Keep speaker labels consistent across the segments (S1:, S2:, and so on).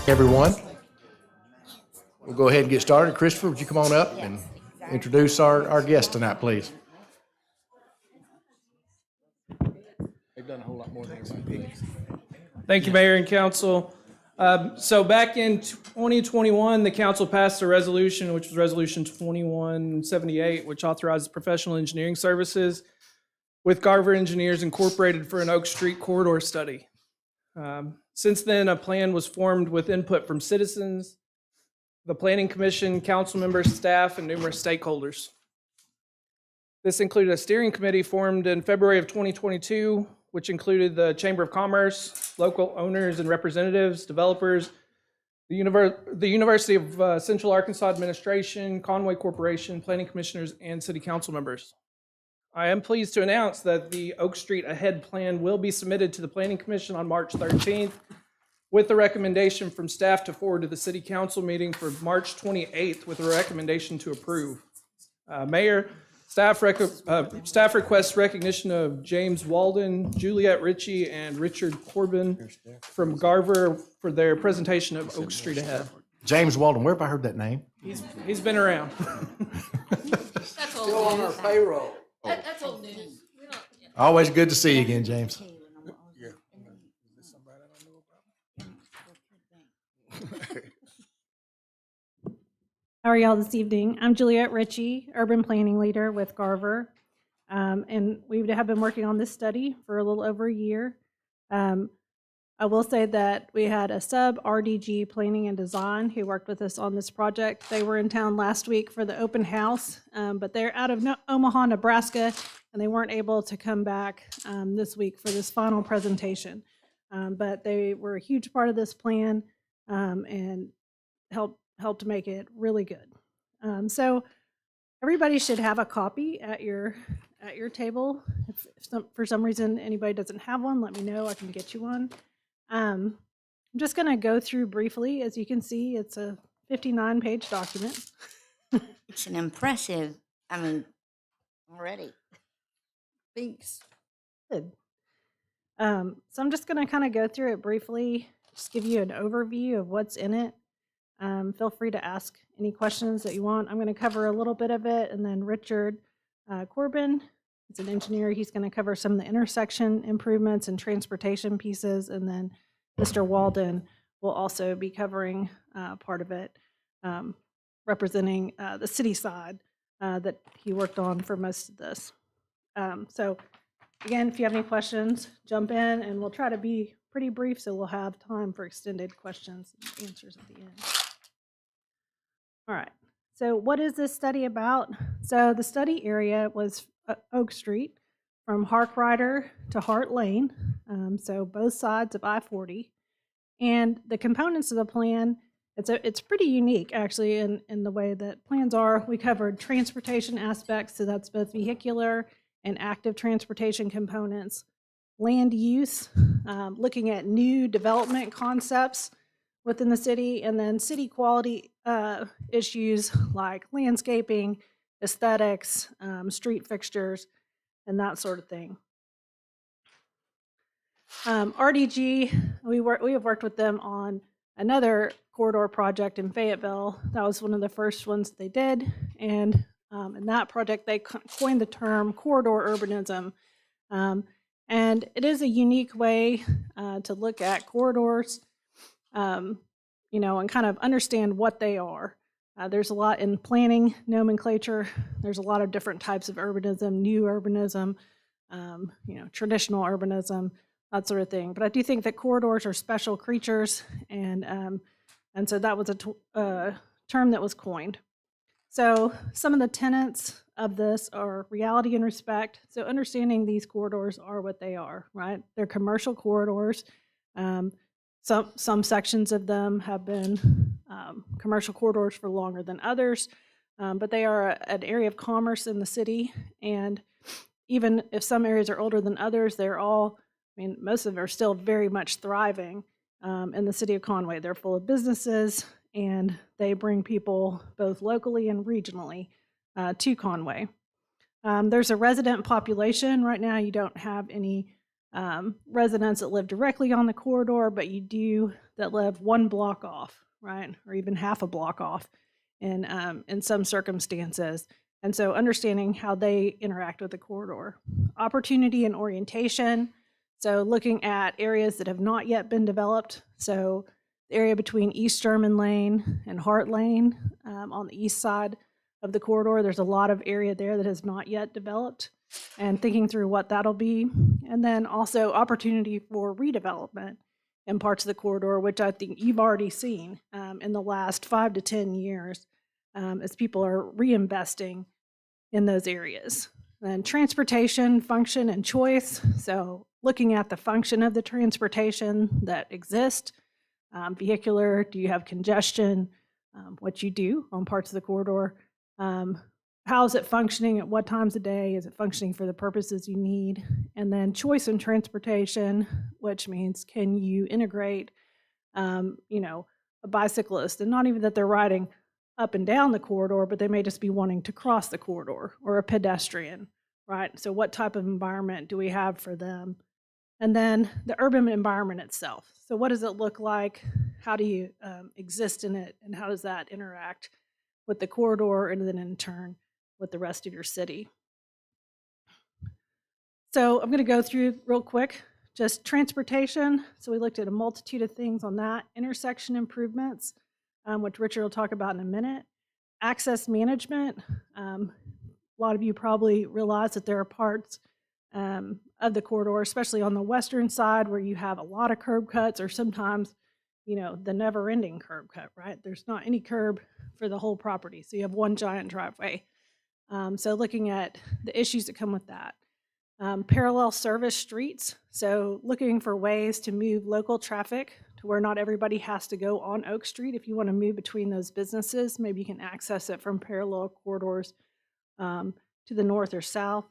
S1: Everyone. We'll go ahead and get started. Christopher, would you come on up and introduce our guest tonight, please? They've done a whole lot more than everybody.
S2: Thank you, Mayor and Council. So back in 2021, the council passed a resolution, which was Resolution 2178, which authorizes professional engineering services with Garver Engineers Incorporated for an Oak Street corridor study. Since then, a plan was formed with input from citizens, the Planning Commission, council members, staff, and numerous stakeholders. This included a steering committee formed in February of 2022, which included the Chamber of Commerce, local owners and representatives, developers, the University of Central Arkansas Administration, Conway Corporation, planning commissioners, and city council members. I am pleased to announce that the Oak Street Ahead Plan will be submitted to the Planning Commission on March 13th with the recommendation from staff to forward to the City Council meeting for March 28th with a recommendation to approve. Mayor, staff requests recognition of James Walden, Juliet Ritchie, and Richard Corbin from Garver for their presentation of Oak Street Ahead.
S1: James Walden, where have I heard that name?
S2: He's been around.
S3: That's old
S4: Still on our
S3: news.
S4: payroll.
S3: That's old news. We don't, yeah.
S1: Always good to see you again, James.
S5: How are y'all this evening? I'm Juliet Ritchie, Urban Planning Leader with Garver. And we have been working on this study for a little over a year. I will say that we had a sub-RDG Planning and Design who worked with us on this project. They were in town last week for the open house, but they're out of Omaha, Nebraska, and they weren't able to come back this week for this final presentation. But they were a huge part of this plan and helped to make it really good. So everybody should have a copy at your table. If for some reason anybody doesn't have one, let me know. I can get you one. I'm just going to go through briefly. As you can see, it's a 59-page document.
S3: It's an impressive, already. Thanks.
S5: Good. So I'm just going to kind of go through it briefly, just give you an overview of what's in it. Feel free to ask any questions that you want. I'm going to cover a little bit of it, and then Richard Corbin is an engineer. He's going to cover some of the intersection improvements and transportation pieces, and then Mr. Walden will also be covering part of it, representing the city side that he worked on for most of this. So again, if you have any questions, jump in, and we'll try to be pretty brief so we'll have time for extended questions and answers at the end. All right, so what is this study about? So the study area was Oak Street from Harkrider to Hart Lane, so both sides of I-40. And the components of the plan, it's pretty unique actually in the way that plans are. We covered transportation aspects, so that's both vehicular and active transportation components, land use, looking at new development concepts within the city, and then city quality issues like landscaping, aesthetics, street fixtures, and that sort of thing. RDG, we have worked with them on another corridor project in Fayetteville. That was one of the first ones they did, and in that project they coined the term corridor urbanism. And it is a unique way to look at corridors, and kind of understand what they are. There's a lot in planning nomenclature. There's a lot of different types of urbanism, new urbanism, traditional urbanism, that sort of thing. But I do think that corridors are special creatures, and so that was a term that was coined. So some of the tenets of this are reality and respect. So understanding these corridors are what they are, right? They're commercial corridors. Some sections of them have been commercial corridors for longer than others, but they are an area of commerce in the city. And even if some areas are older than others, they're all, most of them are still very much thriving in the city of Conway. They're full of businesses, and they bring people both locally and regionally to Conway. There's a resident population. Right now you don't have any residents that live directly on the corridor, but you do that live one block off, right? Or even half a block off in some circumstances. And so understanding how they interact with the corridor. Opportunity and orientation. So looking at areas that have not yet been developed. So the area between East Sherman Lane and Hart Lane on the east side of the corridor, there's a lot of area there that has not yet developed, and thinking through what that'll be. And then also opportunity for redevelopment in parts of the corridor, which I think you've already seen in the last 5 to 10 years as people are reinvesting in those areas. And transportation, function, and choice. So looking at the function of the transportation that exists, vehicular, do you have congestion, what you do on parts of the corridor, how is it functioning at what times of day, is it functioning for the purposes you need, and then choice in transportation, which means can you integrate, a bicyclist, and not even that they're riding up and down the corridor, but they may just be wanting to cross the corridor, or a pedestrian, right? So what type of environment do we have for them? And then the urban environment itself. So what does it look like? How do you exist in it? And how does that interact with the corridor and then in turn with the rest of your city? So I'm going to go through real quick, just transportation. So we looked at a multitude of things on that. Intersection improvements, which Richard will talk about in a minute. Access management. A lot of you probably realize that there are parts of the corridor, especially on the western side, where you have a lot of curb cuts, or sometimes, the never-ending curb cut, right? There's not any curb for the whole property, so you have one giant driveway. So looking at the issues that come with that. Parallel service streets, so looking for ways to move local traffic to where not everybody has to go on Oak Street. If you want to move between those businesses, maybe you can access it from parallel corridors to the north or south.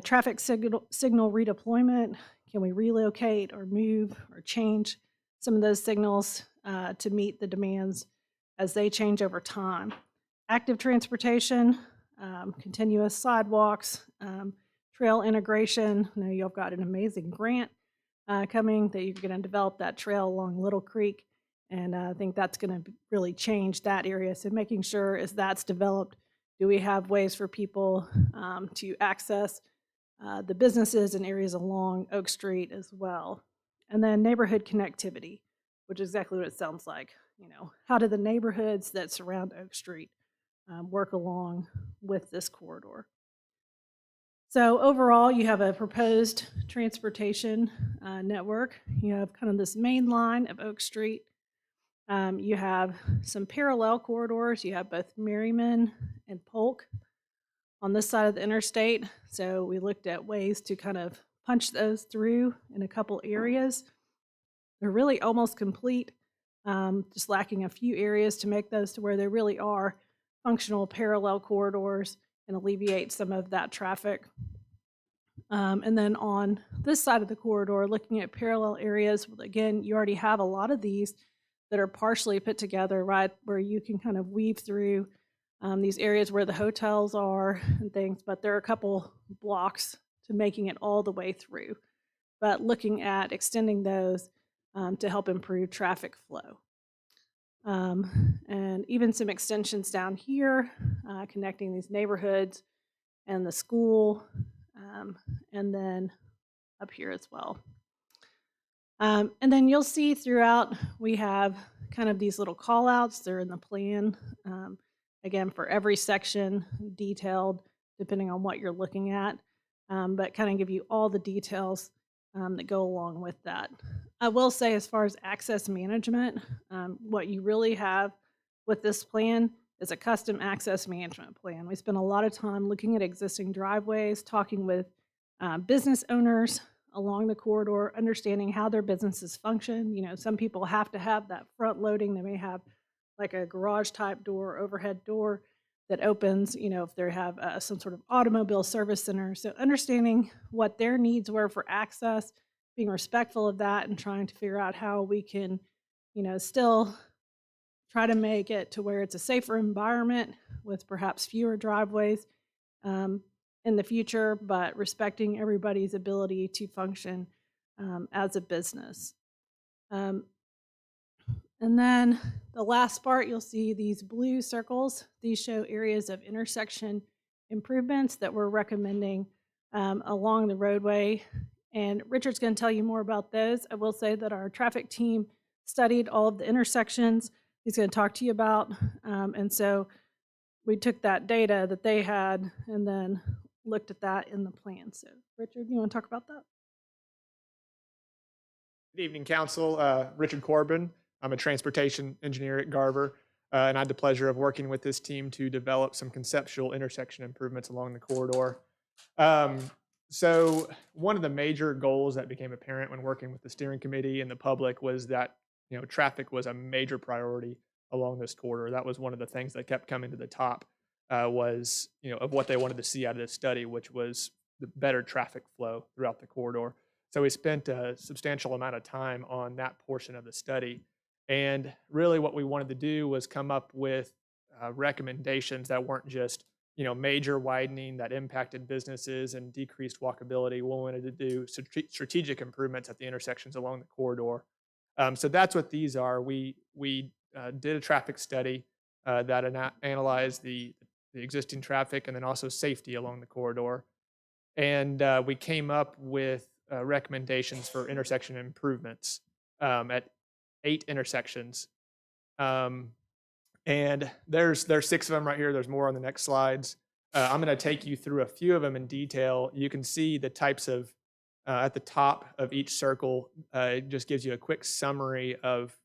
S5: Traffic signal redeployment. Can we relocate or move or change some of those signals to meet the demands as they change over time? Active transportation, continuous sidewalks, trail integration. I know you've got an amazing grant coming that you're going to develop that trail along Little Creek, and I think that's going to really change that area. So making sure as that's developed, do we have ways for people to access the businesses and areas along Oak Street as well? And then neighborhood connectivity, which is exactly what it sounds like. How do the neighborhoods that surround Oak Street work along with this corridor? So overall, you have a proposed transportation network. You have kind of this main line of Oak Street. You have some parallel corridors. You have both Merriman and Polk on this side of the interstate. So we looked at ways to kind of punch those through in a couple areas. They're really almost complete, just lacking a few areas to make those to where they really are functional parallel corridors and alleviate some of that traffic. And then on this side of the corridor, looking at parallel areas, again, you already have a lot of these that are partially put together, right, where you can kind of weave through these areas where the hotels are and things, but there are a couple blocks to making it all the way through. But looking at extending those to help improve traffic flow. And even some extensions down here, connecting these neighborhoods and the school, and then up here as well. And then you'll see throughout, we have kind of these little call outs. They're in the plan. Again, for every section, detailed, depending on what you're looking at, but kind of give you all the details that go along with that. I will say, as far as access management, what you really have with this plan is a custom access management plan. We spend a lot of time looking at existing driveways, talking with business owners along the corridor, understanding how their businesses function. Some people have to have that front loading. They may have like a garage type door, overhead door that opens, if they have some sort of automobile service center. So understanding what their needs were for access, being respectful of that, and trying to figure out how we can, still try to make it to where it's a safer environment with perhaps fewer driveways, and in the future, but respecting everybody's ability to function as a business. And then the last part, you'll see these blue circles. These show areas of intersection improvements that we're recommending along the roadway. And Richard's going to tell you more about those. I will say that our traffic team studied all of the intersections he's going to talk to you about. And so we took that data that they had and then looked at that in the plan. So Richard, you want to talk about that?
S4: Good evening, Council. Richard Corbin. I'm a transportation engineer at Garver, and I had the pleasure of working with this team to develop some conceptual intersection improvements along the corridor. So one of the major goals that became apparent when working with the steering committee and the public was that traffic was a major priority along this corridor. That was one of the things that kept coming to the top was of what they wanted to see out of this study, which was the better traffic flow throughout the corridor. So we spent a substantial amount of time on that portion of the study. And really what we wanted to do was come up with recommendations that weren't just major widening that impacted businesses and decreased walkability. We wanted to do strategic improvements at the intersections along the corridor. So that's what these are. We did a traffic study that analyzed the existing traffic and then also safety along the corridor. And we came up with recommendations for intersection improvements at 8 intersections. And there's 6 of them right here. There's more on the next slides. I'm going to take you through a few of them in detail. You can see the types of, at the top of each circle, it just gives you a quick summary of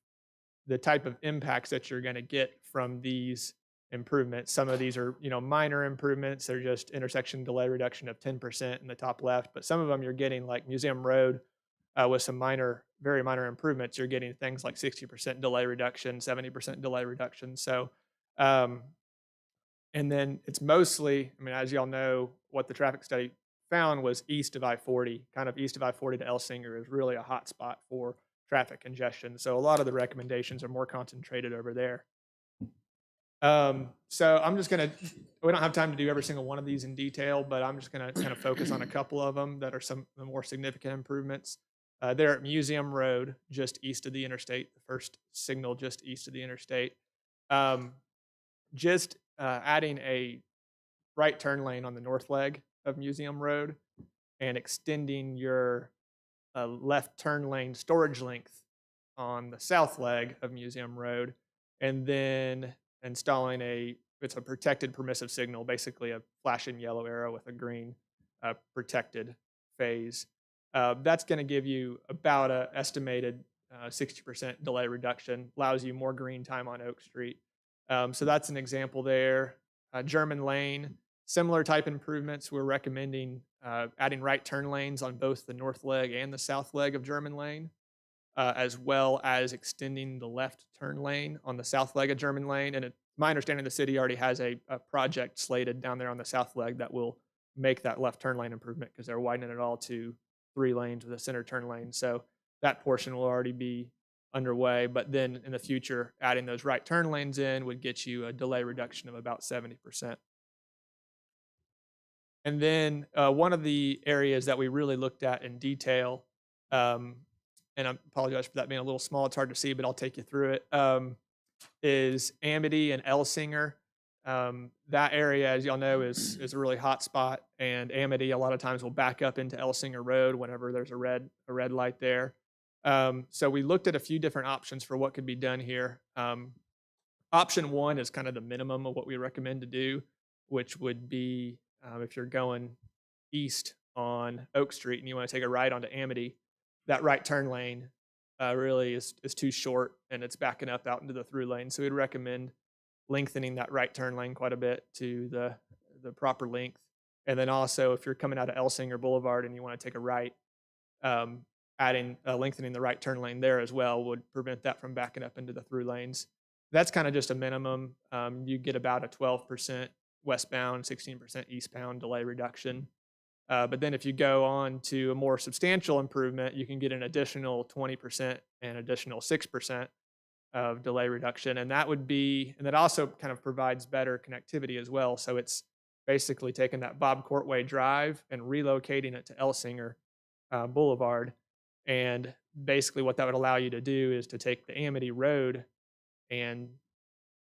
S4: the type of impacts that you're going to get from these improvements. Some of these are, minor improvements. They're just intersection delay reduction of 10% in the top left. But some of them you're getting, like Museum Road, with some very minor improvements. You're getting things like 60% delay reduction, 70% delay reduction. So, and then it's mostly, as y'all know, what the traffic study found was east of I-40, kind of east of I-40 to Elsinger is really a hot spot for traffic congestion. So a lot of the recommendations are more concentrated over there. So I'm just going to, we don't have time to do every single one of these in detail, but I'm just going to kind of focus on a couple of them that are some of the more significant improvements. They're at Museum Road, just east of the interstate, the first signal just east of the interstate. Adding a right turn lane on the north leg of Museum Road and extending your left turn lane storage length on the south leg of Museum Road, and then installing it's a protected permissive signal, basically a flashing yellow arrow with a green protected phase. That's going to give you about an estimated 60% delay reduction, allows you more green time on Oak Street. So that's an example there. German Lane, similar type improvements. We're recommending adding right turn lanes on both the north leg and the south leg of German Lane, as well as extending the left turn lane on the south leg of German Lane. And my understanding, the city already has a project slated down there on the south leg that will make that left turn lane improvement because they're widening it all to 3 lanes with a center turn lane. So that portion will already be underway. But then in the future, adding those right turn lanes in would get you a delay reduction of about 70%. And then one of the areas that we really looked at in detail, and I apologize for that being a little small, it's hard to see, but I'll take you through it, is Amity and Elsinger. That area, as y'all know, is a really hot spot, and Amity a lot of times will back up into Elsinger Road whenever there's a red light there. So we looked at a few different options for what could be done here. Option 1 is kind of the minimum of what we recommend to do, which would be if you're going east on Oak Street and you want to take a right onto Amity, that right turn lane really is too short and it's backing up out into the through lane. So we'd recommend lengthening that right turn lane quite a bit to the proper length. And then also if you're coming out of Elsinger Boulevard and you want to take a right, lengthening the right turn lane there as well would prevent that from backing up into the through lanes. That's kind of just a minimum. You get about a 12% westbound, 16% eastbound delay reduction. But then if you go on to a more substantial improvement, you can get an additional 20% and additional 6% of delay reduction. And that also kind of provides better connectivity as well. So it's basically taking that Bob Courtway Drive and relocating it to Elsinger Boulevard. And basically what that would allow you to do is to take the Amity Road and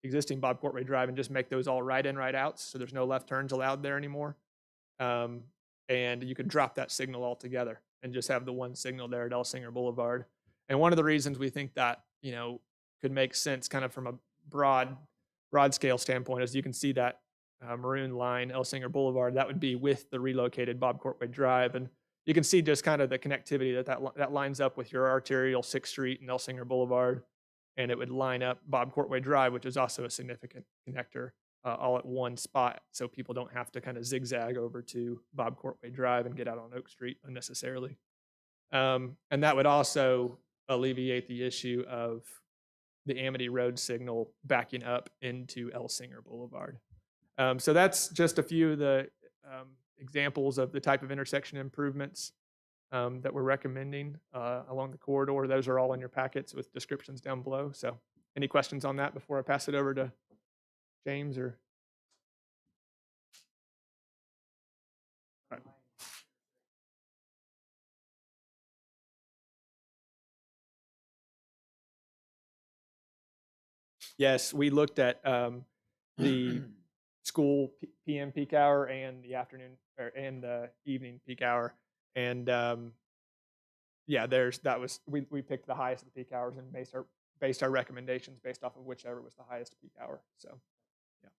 S4: existing Bob Courtway Drive and just make those all right in, right outs. So there's no left turns allowed there anymore. And you could drop that signal altogether and just have the one signal there at Elsinger Boulevard. And one of the reasons we think that, could make sense kind of from a broad scale standpoint is you can see that maroon line, Elsinger Boulevard, that would be with the relocated Bob Courtway Drive. And you can see just kind of the connectivity that lines up with your arterial 6th Street and Elsinger Boulevard. And it would line up Bob Courtway Drive, which is also a significant connector, all at one spot. So people don't have to kind of zigzag over to Bob Courtway Drive and get out on Oak Street unnecessarily. And that would also alleviate the issue of the Amity Road signal backing up into Elsinger Boulevard. So that's just a few of the examples of the type of intersection improvements that we're recommending along the corridor. Those are all in your packets with descriptions down below. So any questions on that before I pass it over to James or? All right. Yes, we looked at the school PM peak hour and the afternoon and the evening peak hour, and yeah, we picked the highest of the peak hours and based our recommendations based off of whichever was the highest peak hour. So, yeah.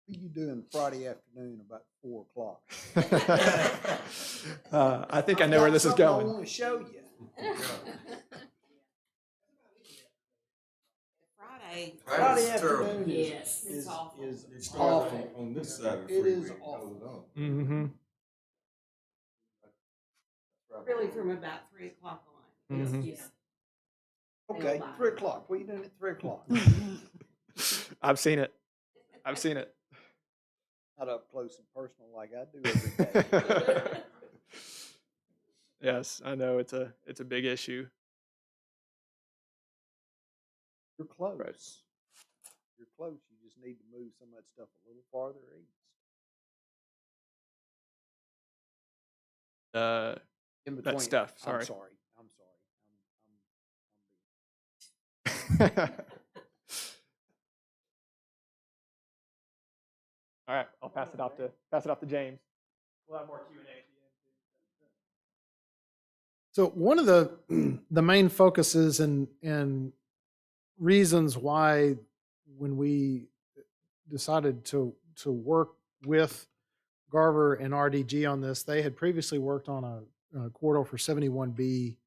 S6: What are you doing Friday afternoon about 4 o'clock?
S4: I think I know where this is going.
S6: I want to show you. Friday afternoon
S3: Yes,
S6: is
S3: it's awful.
S6: awful.
S7: On this side of the
S6: It
S7: freeway.
S6: is awful.
S4: Mm-hmm.
S3: Really from about 3 o'clock on. It's
S4: Mhm.
S3: just-
S6: Okay, 3 o'clock. What are you doing at 3 o'clock?
S4: I've seen it. I've seen it.
S6: Not up close and personal like I do every day.
S4: Yes, I know it's a big issue.
S6: You're close. You're close. You just need to move some of that stuff a little farther east. In between.
S4: stuff,
S6: I'm
S4: sorry.
S6: sorry. I'm
S4: All right, I'll pass it off to James. We'll have more Q&A at the end.
S8: So one of the main focuses and reasons why when we decided to work with Garver and RDG on this, they had previously worked on a corridor for 71B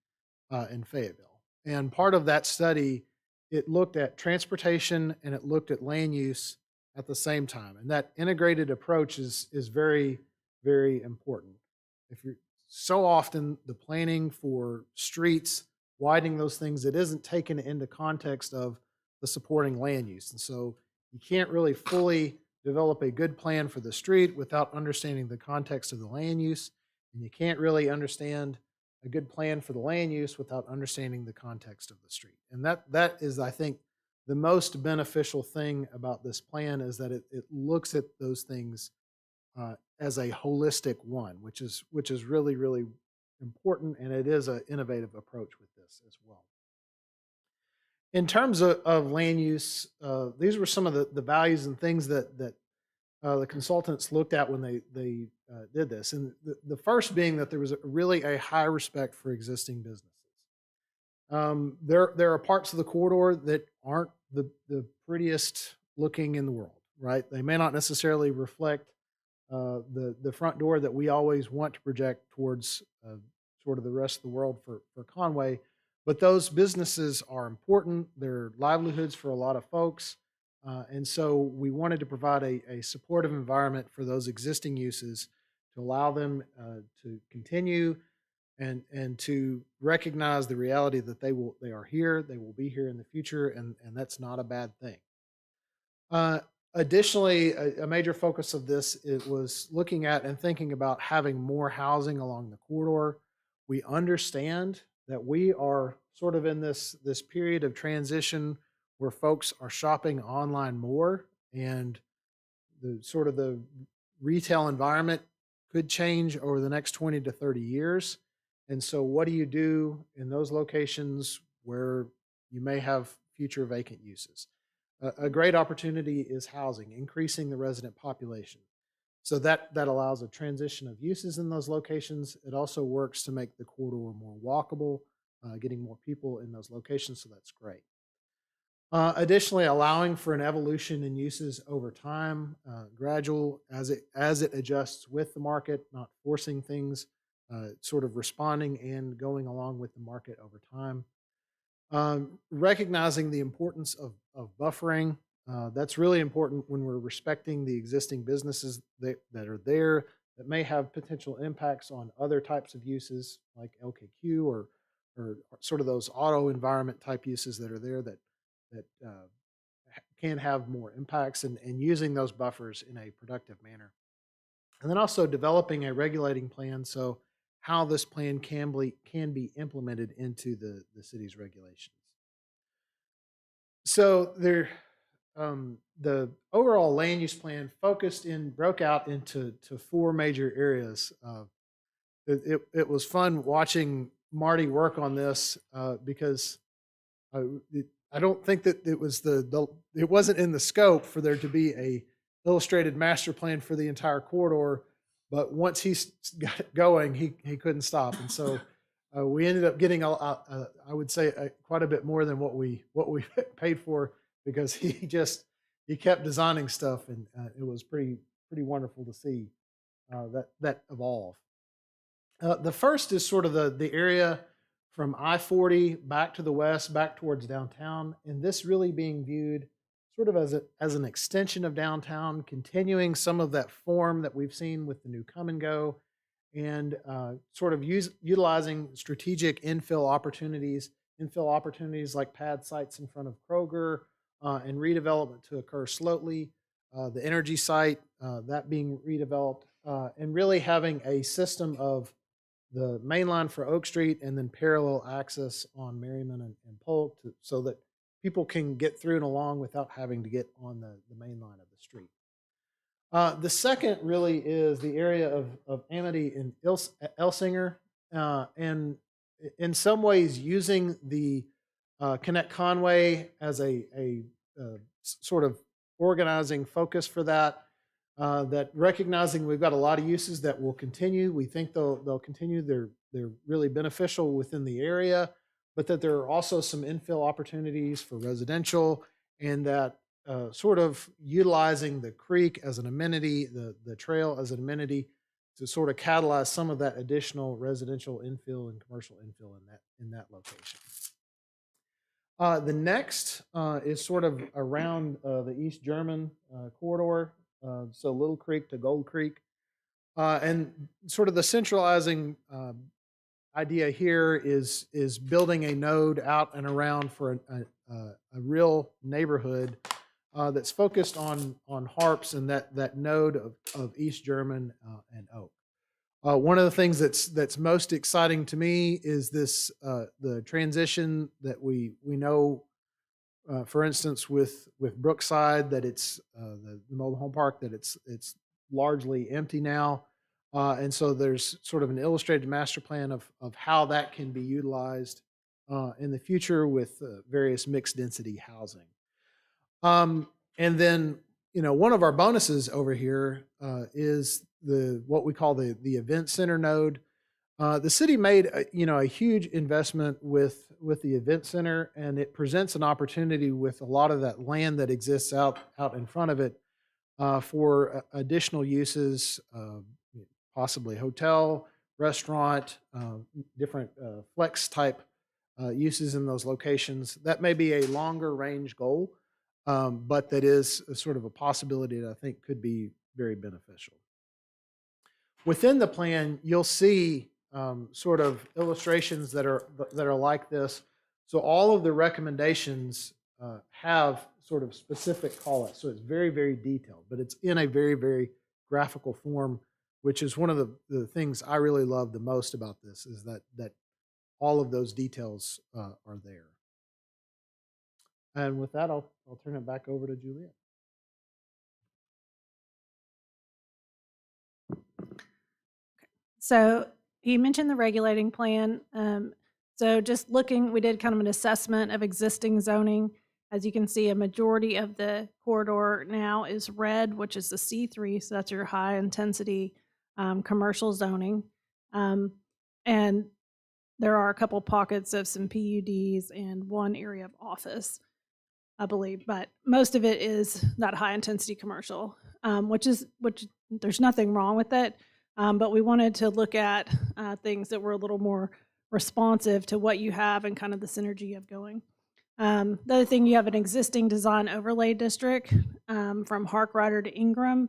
S8: in Fayetteville. And part of that study, it looked at transportation and it looked at land use at the same time. And that integrated approach is very, very important. If you're so often the planning for streets, widening those things, it isn't taken into context of the supporting land use. And so you can't really fully develop a good plan for the street without understanding the context of the land use. And you can't really understand a good plan for the land use without understanding the context of the street. And that is, I think, the most beneficial thing about this plan is that it looks at those things as a holistic one, which is really, really important, and it is an innovative approach with this as well. In terms of land use, these were some of the values and things that the consultants looked at when they did this. And the first being that there was really a high respect for existing businesses. There are parts of the corridor that aren't the prettiest looking in the world, right? They may not necessarily reflect the front door that we always want to project towards sort of the rest of the world for Conway. But those businesses are important. They're livelihoods for a lot of folks. And so we wanted to provide a supportive environment for those existing uses to allow them to continue and to recognize the reality that they are here, they will be here in the future, and that's not a bad thing. Additionally, a major focus of this was looking at and thinking about having more housing along the corridor. We understand that we are sort of in this period of transition where folks are shopping online more, and the retail environment could change over the next 20 to 30 years. And so what do you do in those locations where you may have future vacant uses? A great opportunity is housing, increasing the resident population. So that allows a transition of uses in those locations. It also works to make the corridor more walkable, getting more people in those locations, so that's great. Additionally, allowing for an evolution in uses over time, gradual as it adjusts with the market, not forcing things, sort of responding and going along with the market over time. Recognizing the importance of buffering. That's really important when we're respecting the existing businesses that are there that may have potential impacts on other types of uses like LKQ or sort of those auto environment type uses that are there that can have more impacts, and using those buffers in a productive manner. And then also developing a regulating plan so how this plan can be implemented into the city's regulations. So the overall land use plan broke out into four major areas. It was fun watching Marty work on this because I don't think that it wasn't in the scope for there to be a illustrated master plan for the entire corridor, but once he got it going, he couldn't stop, and so we ended up getting I would say quite a bit more than what we paid for, because he kept designing stuff, and it was pretty wonderful to see that evolve. The first is sort of the area from I-40 back to the west, back towards downtown, and this really being viewed sort of as an extension of downtown, continuing some of that form that we've seen with the new Come and Go, and sort of utilizing strategic infill opportunities like pad sites in front of Kroger, and redevelopment to occur slowly. The energy site, that being redeveloped, and really having a system of the main line for Oak Street and then parallel access on Merriman and Polk so that people can get through and along without having to get on the main line of the street. The second really is the area of Amity and Elsinger, and in some ways using the Connect Conway as a sort of organizing focus for that. That recognizing we've got a lot of uses that will continue. We think they'll continue. They're really beneficial within the area, but that there are also some infill opportunities for residential, and that sort of utilizing the creek as an amenity, the trail as an amenity, to sort of catalyze some of that additional residential infill and commercial infill in that location. The next is sort of around the East German corridor, so Little Creek to Gold Creek. And sort of the centralizing idea here is building a node out and around for a real neighborhood that's focused on Harps and that node of East German and Oak. One of the things that's most exciting to me is this the transition that we know, for instance, with Brookside, that it's the mobile home park, that it's largely empty now, and so there's sort of an illustrated master plan of how that can be utilized in the future with various mixed density housing. And then, one of our bonuses over here is what we call the event center node. The city made a huge investment with the event center, and it presents an opportunity with a lot of that land that exists out in front of it for additional uses, possibly hotel, restaurant, different flex type uses in those locations. That may be a longer range goal, but that is sort of a possibility that I think could be very beneficial. Within the plan, you'll see sort of illustrations that are like this. So all of the recommendations have sort of specific call-outs. So it's very, very detailed, but it's in a very, very graphical form, which is one of the things I really love the most about this, is that all of those details are there. And with that, I'll turn it back over to Juliet.
S5: So he mentioned the regulating plan. So just looking, we did kind of an assessment of existing zoning. As you can see, a majority of the corridor now is red, which is the C3. So that's your high intensity commercial zoning. And there are a couple pockets of some PUDs and one area of office, I believe, but most of it is that high intensity commercial, which there's nothing wrong with it. But we wanted to look at things that were a little more responsive to what you have and kind of the synergy of going. The other thing, you have an existing design overlay district from Harkrider to Ingram,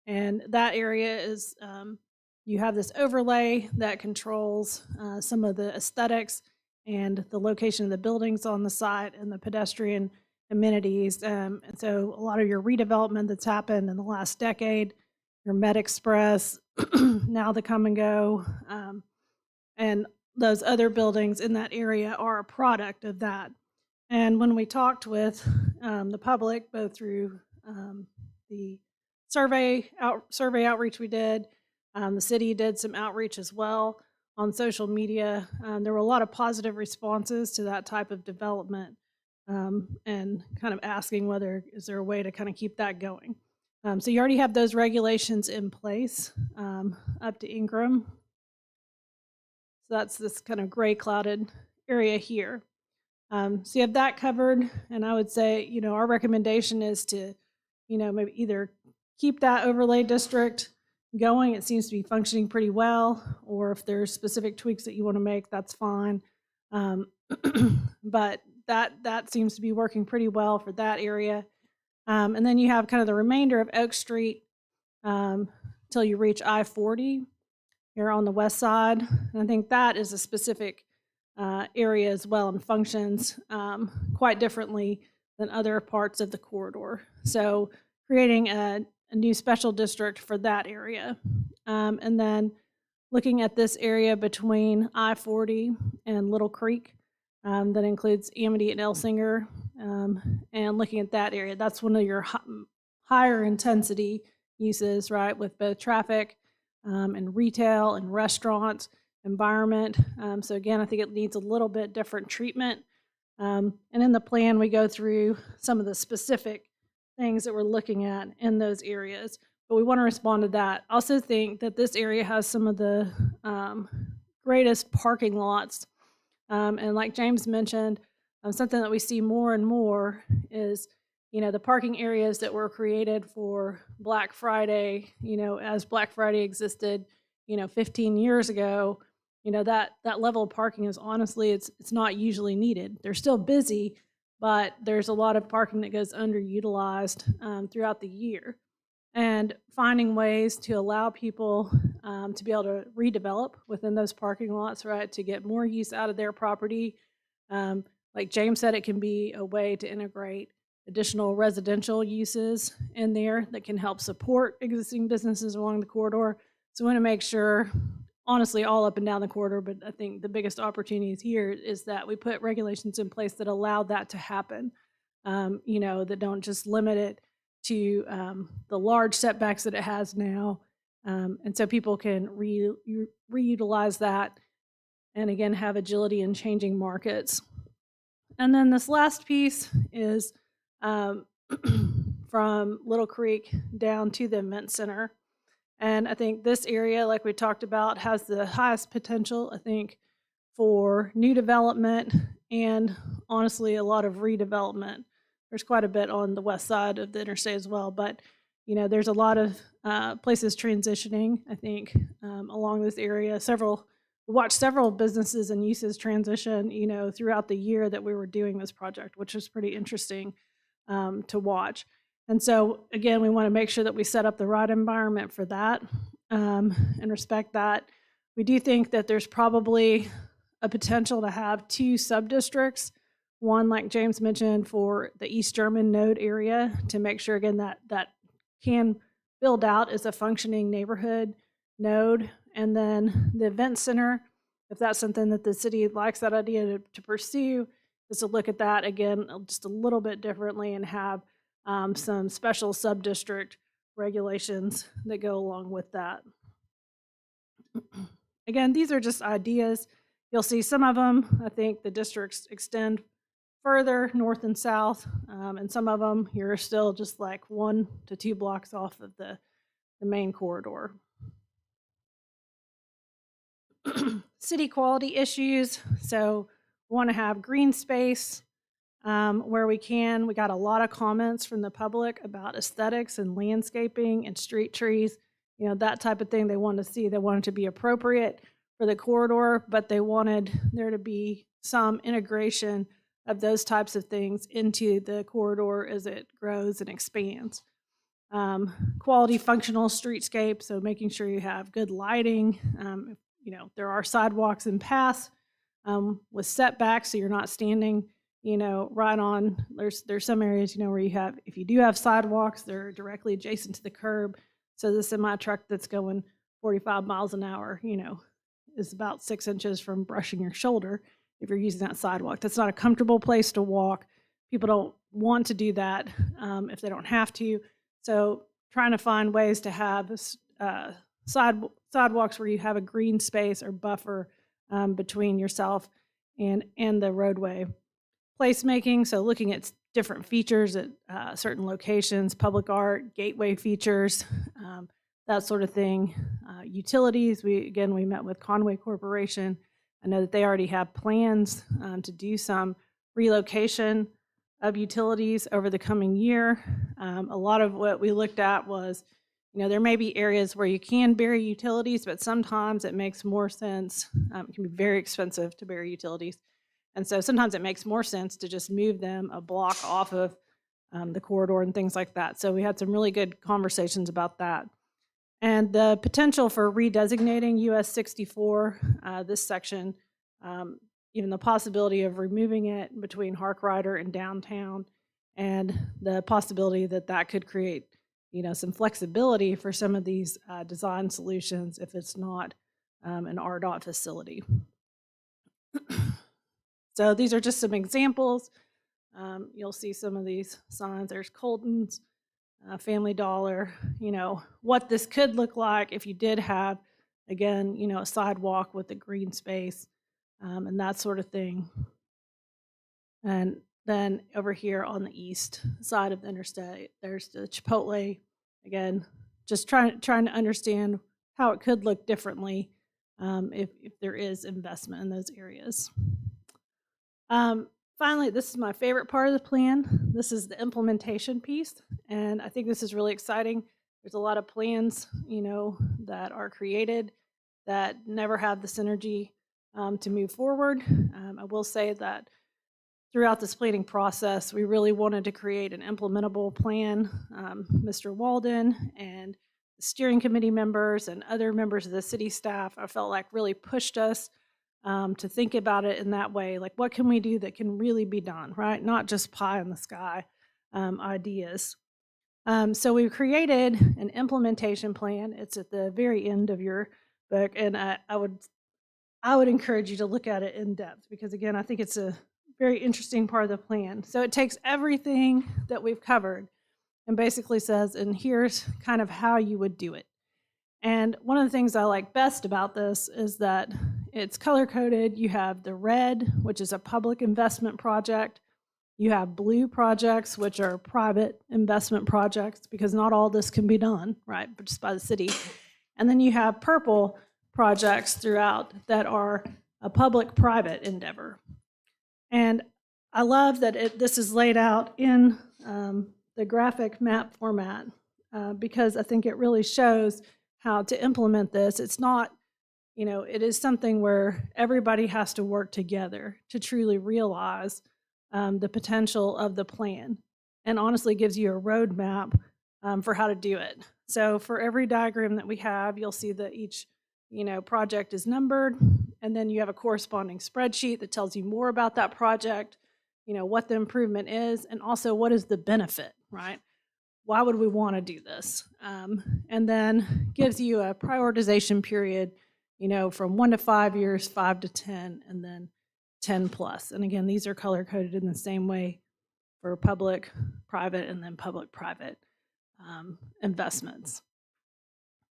S5: and that area is, you have this overlay that controls some of the aesthetics and the location of the buildings on the site and the pedestrian amenities. And so a lot of your redevelopment that's happened in the last decade, your Med Express, now the Come and Go, and those other buildings in that area are a product of that. And when we talked with the public, both through the survey outreach we did, the city did some outreach as well on social media. There were a lot of positive responses to that type of development, and kind of asking whether is there a way to kind of keep that going. So you already have those regulations in place up to Ingram. So that's this kind of gray clouded area here. So you have that covered, and I would say, our recommendation is to, maybe either keep that overlay district going. It seems to be functioning pretty well, or if there's specific tweaks that you want to make, that's fine. But that seems to be working pretty well for that area. And then you have kind of the remainder of Oak Street till you reach I-40 here on the west side. And I think that is a specific area as well and functions quite differently than other parts of the corridor. So creating a new special district for that area. And then looking at this area between I-40 and Little Creek, that includes Amity and Elsinger, and looking at that area, that's one of your higher intensity uses, right, with both traffic and retail and restaurant environment. So again, I think it needs a little bit different treatment. And in the plan, we go through some of the specific things that we're looking at in those areas, but we want to respond to that. I also think that this area has some of the greatest parking lots. And like James mentioned, something that we see more and more is, the parking areas that were created for Black Friday, as Black Friday existed, 15 years ago, that level of parking is honestly, it's not usually needed. They're still busy, but there's a lot of parking that goes underutilized throughout the year. And finding ways to allow people to be able to redevelop within those parking lots, right, to get more use out of their property. Like James said, it can be a way to integrate additional residential uses in there that can help support existing businesses along the corridor. So we want to make sure, honestly, all up and down the corridor, but I think the biggest opportunities here is that we put regulations in place that allow that to happen, that don't just limit it to the large setbacks that it has now. And so people can reutilize that and again, have agility in changing markets. And then this last piece is from Little Creek down to the event center. And I think this area, like we talked about, has the highest potential, I think, for new development and honestly, a lot of redevelopment. There's quite a bit on the west side of the interstate as well, but there's a lot of places transitioning, I think, along this area. We watched several businesses and uses transition, throughout the year that we were doing this project, which was pretty interesting to watch. And so, again, we want to make sure that we set up the right environment for that and respect that. We do think that there's probably a potential to have two sub-districts. One, like James mentioned, for the East German node area to make sure, again, that can build out as a functioning neighborhood node. And then the event center, if that's something that the city likes that idea to pursue, is to look at that, again, just a little bit differently and have some special sub-district regulations that go along with that. again, these are just ideas. You'll see some of them, I think the districts extend further north and south, and some of them you're still just like 1 to 2 blocks off of the main corridor. City quality issues. So we want to have green space where we can. We got a lot of comments from the public about aesthetics and landscaping and street trees, you know, that type of thing they want to see. They want it to be appropriate for the corridor, but they wanted there to be some integration of those types of things into the corridor as it grows and expands. Quality functional streetscape, so making sure you have good lighting. You know, there are sidewalks and paths with setbacks, so you're not standing, you know, right on. There's some areas, you know, where you have, if you do have sidewalks, they're directly adjacent to the curb. So the semi truck that's going 45 miles an hour, you know, is about 6 inches from brushing your shoulder if you're using that sidewalk. That's not a comfortable place to walk. People don't want to do that if they don't have to. So trying to find ways to have sidewalks where you have a green space or buffer between yourself and the roadway. Placemaking, so looking at different features at certain locations, public art, gateway features, that sort of thing. Utilities, we met with Conway Corporation. I know that they already have plans to do some relocation of utilities over the coming year. A lot of what we looked at was, you know, there may be areas where you can bury utilities, but sometimes it makes more sense. It can be very expensive to bury utilities. And so sometimes it makes more sense to just move them a block off of the corridor and things like that. So we had some really good conversations about that. And the potential for redesignating US 64, this section, even the possibility of removing it between Harkrider and downtown, and the possibility that that could create, you know, some flexibility for some of these design solutions if it's not an RDOT facility. So these are just some examples. You'll see some of these signs. There's Colton's, Family Dollar, you know, what this could look like if you did have, again, you know, a sidewalk with a green space and that sort of thing. And then over here on the east side of the interstate, there's the Chipotle. Again, just trying to understand how it could look differently if there is investment in those areas. Finally, this is my favorite part of the plan. This is the implementation piece, and I think this is really exciting. There's a lot of plans, you know, that are created that never have the synergy to move forward. I will say that throughout this planning process, we really wanted to create an implementable plan. Mr. Walden and the steering committee members and other members of the city staff, I felt like really pushed us to think about it in that way. Like, what can we do that can really be done, right? Not just pie in the sky ideas. So we created an implementation plan. It's at the very end of your book, and I would encourage you to look at it in depth because, again, I think it's a very interesting part of the plan. So it takes everything that we've covered and basically says, and here's kind of how you would do it. And one of the things I like best about this is that it's color-coded. You have the red, which is a public investment project. You have blue projects, which are private investment projects, because not all this can be done, right, but just by the city. And then you have purple projects throughout that are a public-private endeavor. And I love that this is laid out in the graphic map format because I think it really shows how to implement this. It's not, you know, it is something where everybody has to work together to truly realize the potential of the plan, and honestly gives you a roadmap for how to do it. So for every diagram that we have, you'll see that each, you know, project is numbered, and then you have a corresponding spreadsheet that tells you more about that project, you know, what the improvement is, and also what is the benefit, right? Why would we want to do this? And then gives you a prioritization period, you know, from 1 to 5 years, 5 to 10, and then 10 plus. And again, these are color coded in the same way for public, private, and then public-private investments.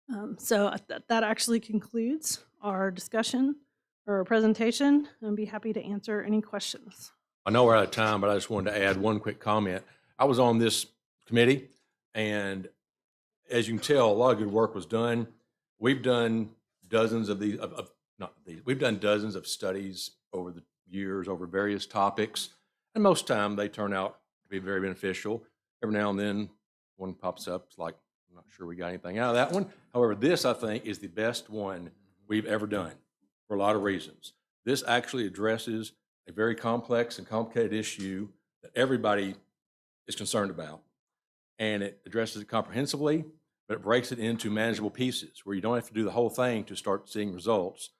S5: That actually concludes our discussion or our presentation. I'd be happy to answer any questions.
S1: I know we're out of time, but I just wanted to add one quick comment. I was on this committee, and as you can tell, a lot of good work was done. We've done dozens of these, we've done dozens of studies over the years over various topics, and most time they turn out to be very beneficial. Every now and then one pops up, it's like, I'm not sure we got anything out of that one. However, this, I think, is the best one we've ever done for a lot of reasons. This actually addresses a very complex and complicated issue that everybody is concerned about. And it addresses it comprehensively, but it breaks it into manageable pieces where you don't have to do the whole thing to start seeing results.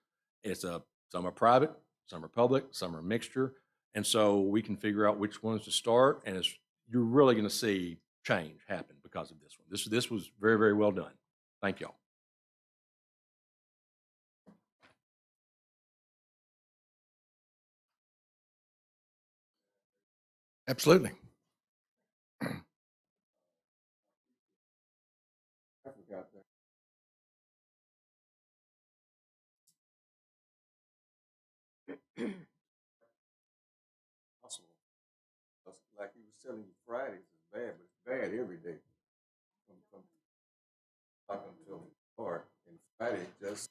S1: Some are private, some are public, some are a mixture. And so we can figure out which ones to start, and you're really going to see change happen because of this one. This was very, very well done. Thank y'all. Absolutely.
S6: Like he was telling you, Fridays is bad, but it's bad every day. From up until hard, and Friday just,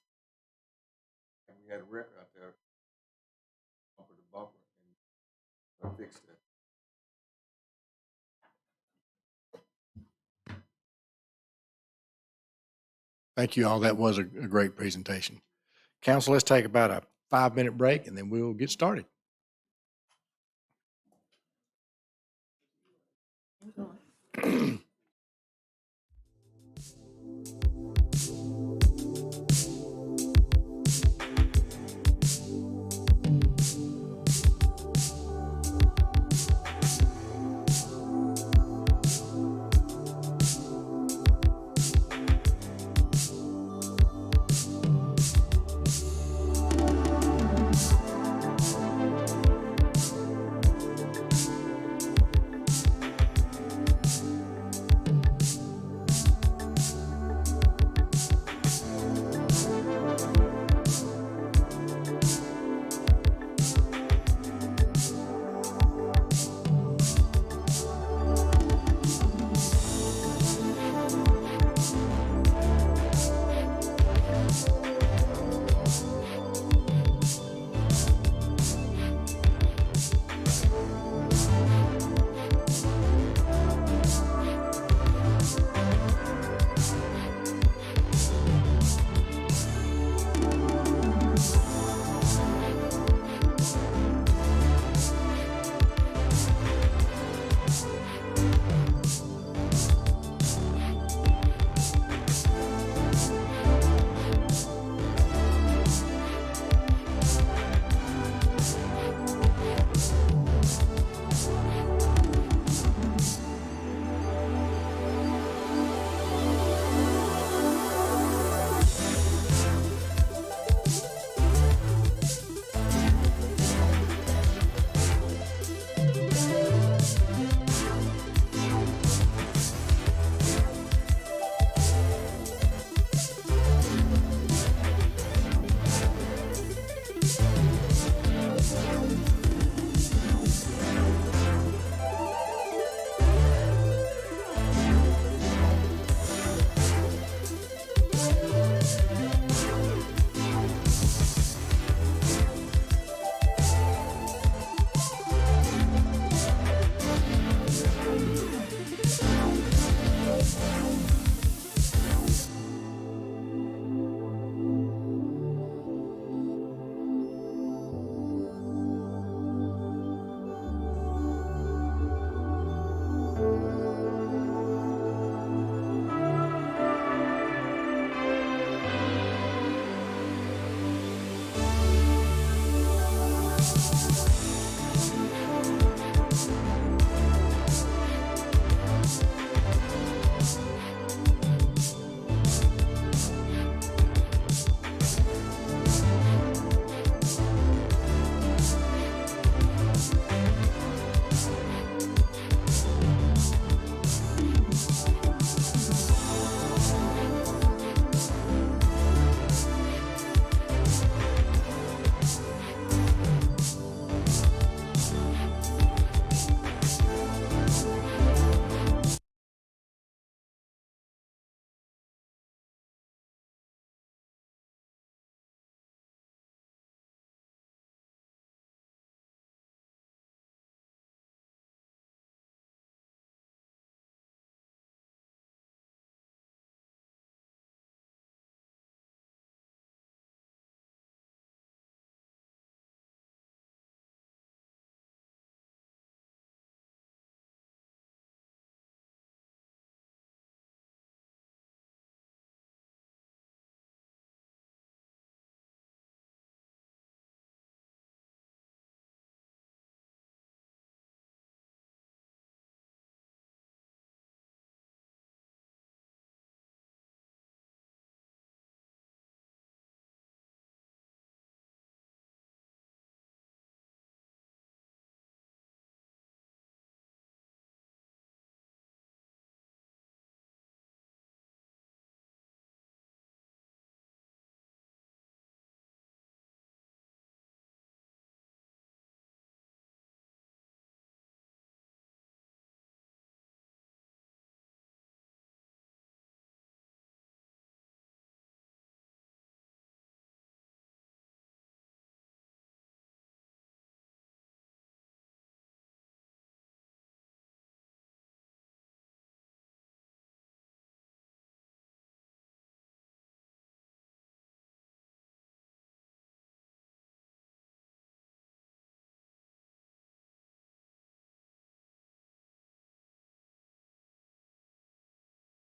S6: and we had a record out there, bumper to bumper, and I fixed it.
S1: Thank you all. That was a great presentation. Council, let's take about a 5-minute break and then we'll get started.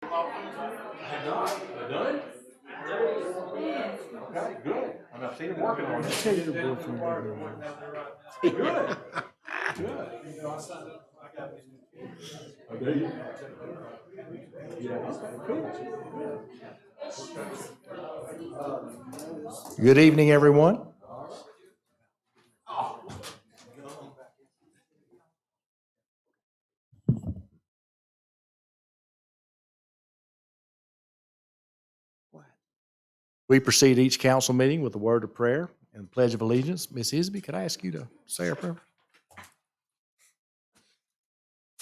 S1: Done? Okay, good. I've seen him working on it.
S8: Tell your boyfriend
S1: Good. Good. Oh, do you? Yeah, okay, cool.
S7: Good evening, everyone. We proceed each council meeting with a word of prayer and pledge of allegiance. Ms. Isby, could I ask you to say our prayer?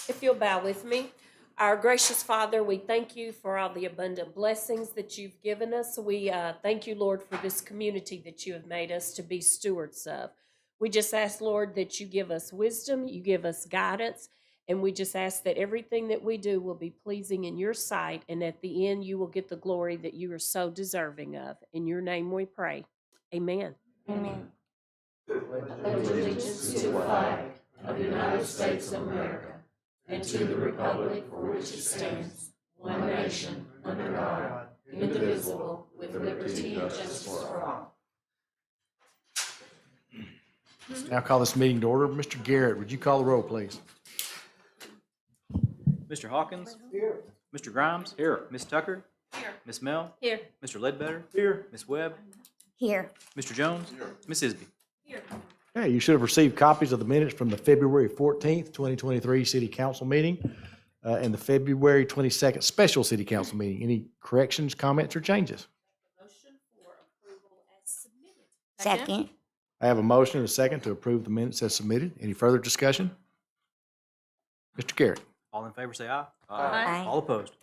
S9: If you'll bow with me. Our gracious Father, we thank you for all the abundant blessings that you've given us. We thank you, Lord, for this community that you have made us to be stewards of. We just ask, Lord, that you give us wisdom, you give us guidance, and we just ask that everything that we do will be pleasing in your sight, and at the end you will get the glory that you are so deserving of. In your name we pray. Amen.
S10: Amen.
S9: Pledge allegiance to the flag of the United States of America and to the republic for which it stands, one nation, under God, indivisible, with liberty and justice for all.
S7: Now call this meeting to order. Mr. Garrett, would you call the roll, please?
S11: Mr. Hawkins? Here. Mr. Grimes? Here. Ms. Tucker?
S9: Here.
S11: Ms. Mel?
S9: Here.
S11: Mr. Ledbetter? Here. Ms. Webb?
S10: Here.
S11: Mr. Jones? Here. Ms. Isby?
S9: Here.
S7: Okay, you should have received copies of the minutes from the February 14th, 2023 City Council meeting and the February 22nd Special City Council meeting. Any corrections, comments, or changes?
S9: Motion for approval as submitted.
S10: Second.
S7: I have a motion and a second to approve the minutes as submitted. Any further discussion? Mr. Garrett.
S11: All in favor say aye.
S10: Aye.
S11: All opposed?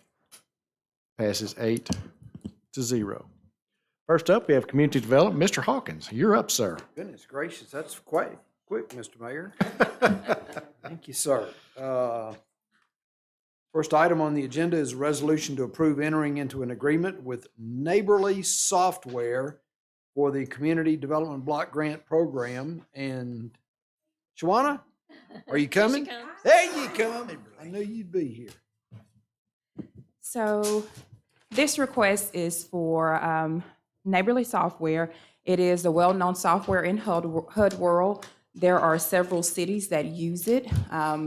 S7: Passes 8-0. First up, we have Community Development. Mr. Hawkins, you're up, sir.
S12: Goodness gracious, that's quite quick, Mr. Mayor. Thank you, sir. First item on the agenda is a resolution to approve entering into an agreement with Neighborly Software for the Community Development Block Grant Program. And Shawana, are you coming? There you come. I knew you'd be here.
S13: So this request is for Neighborly Software. It is a well-known software in HUD world. There are several cities that use it,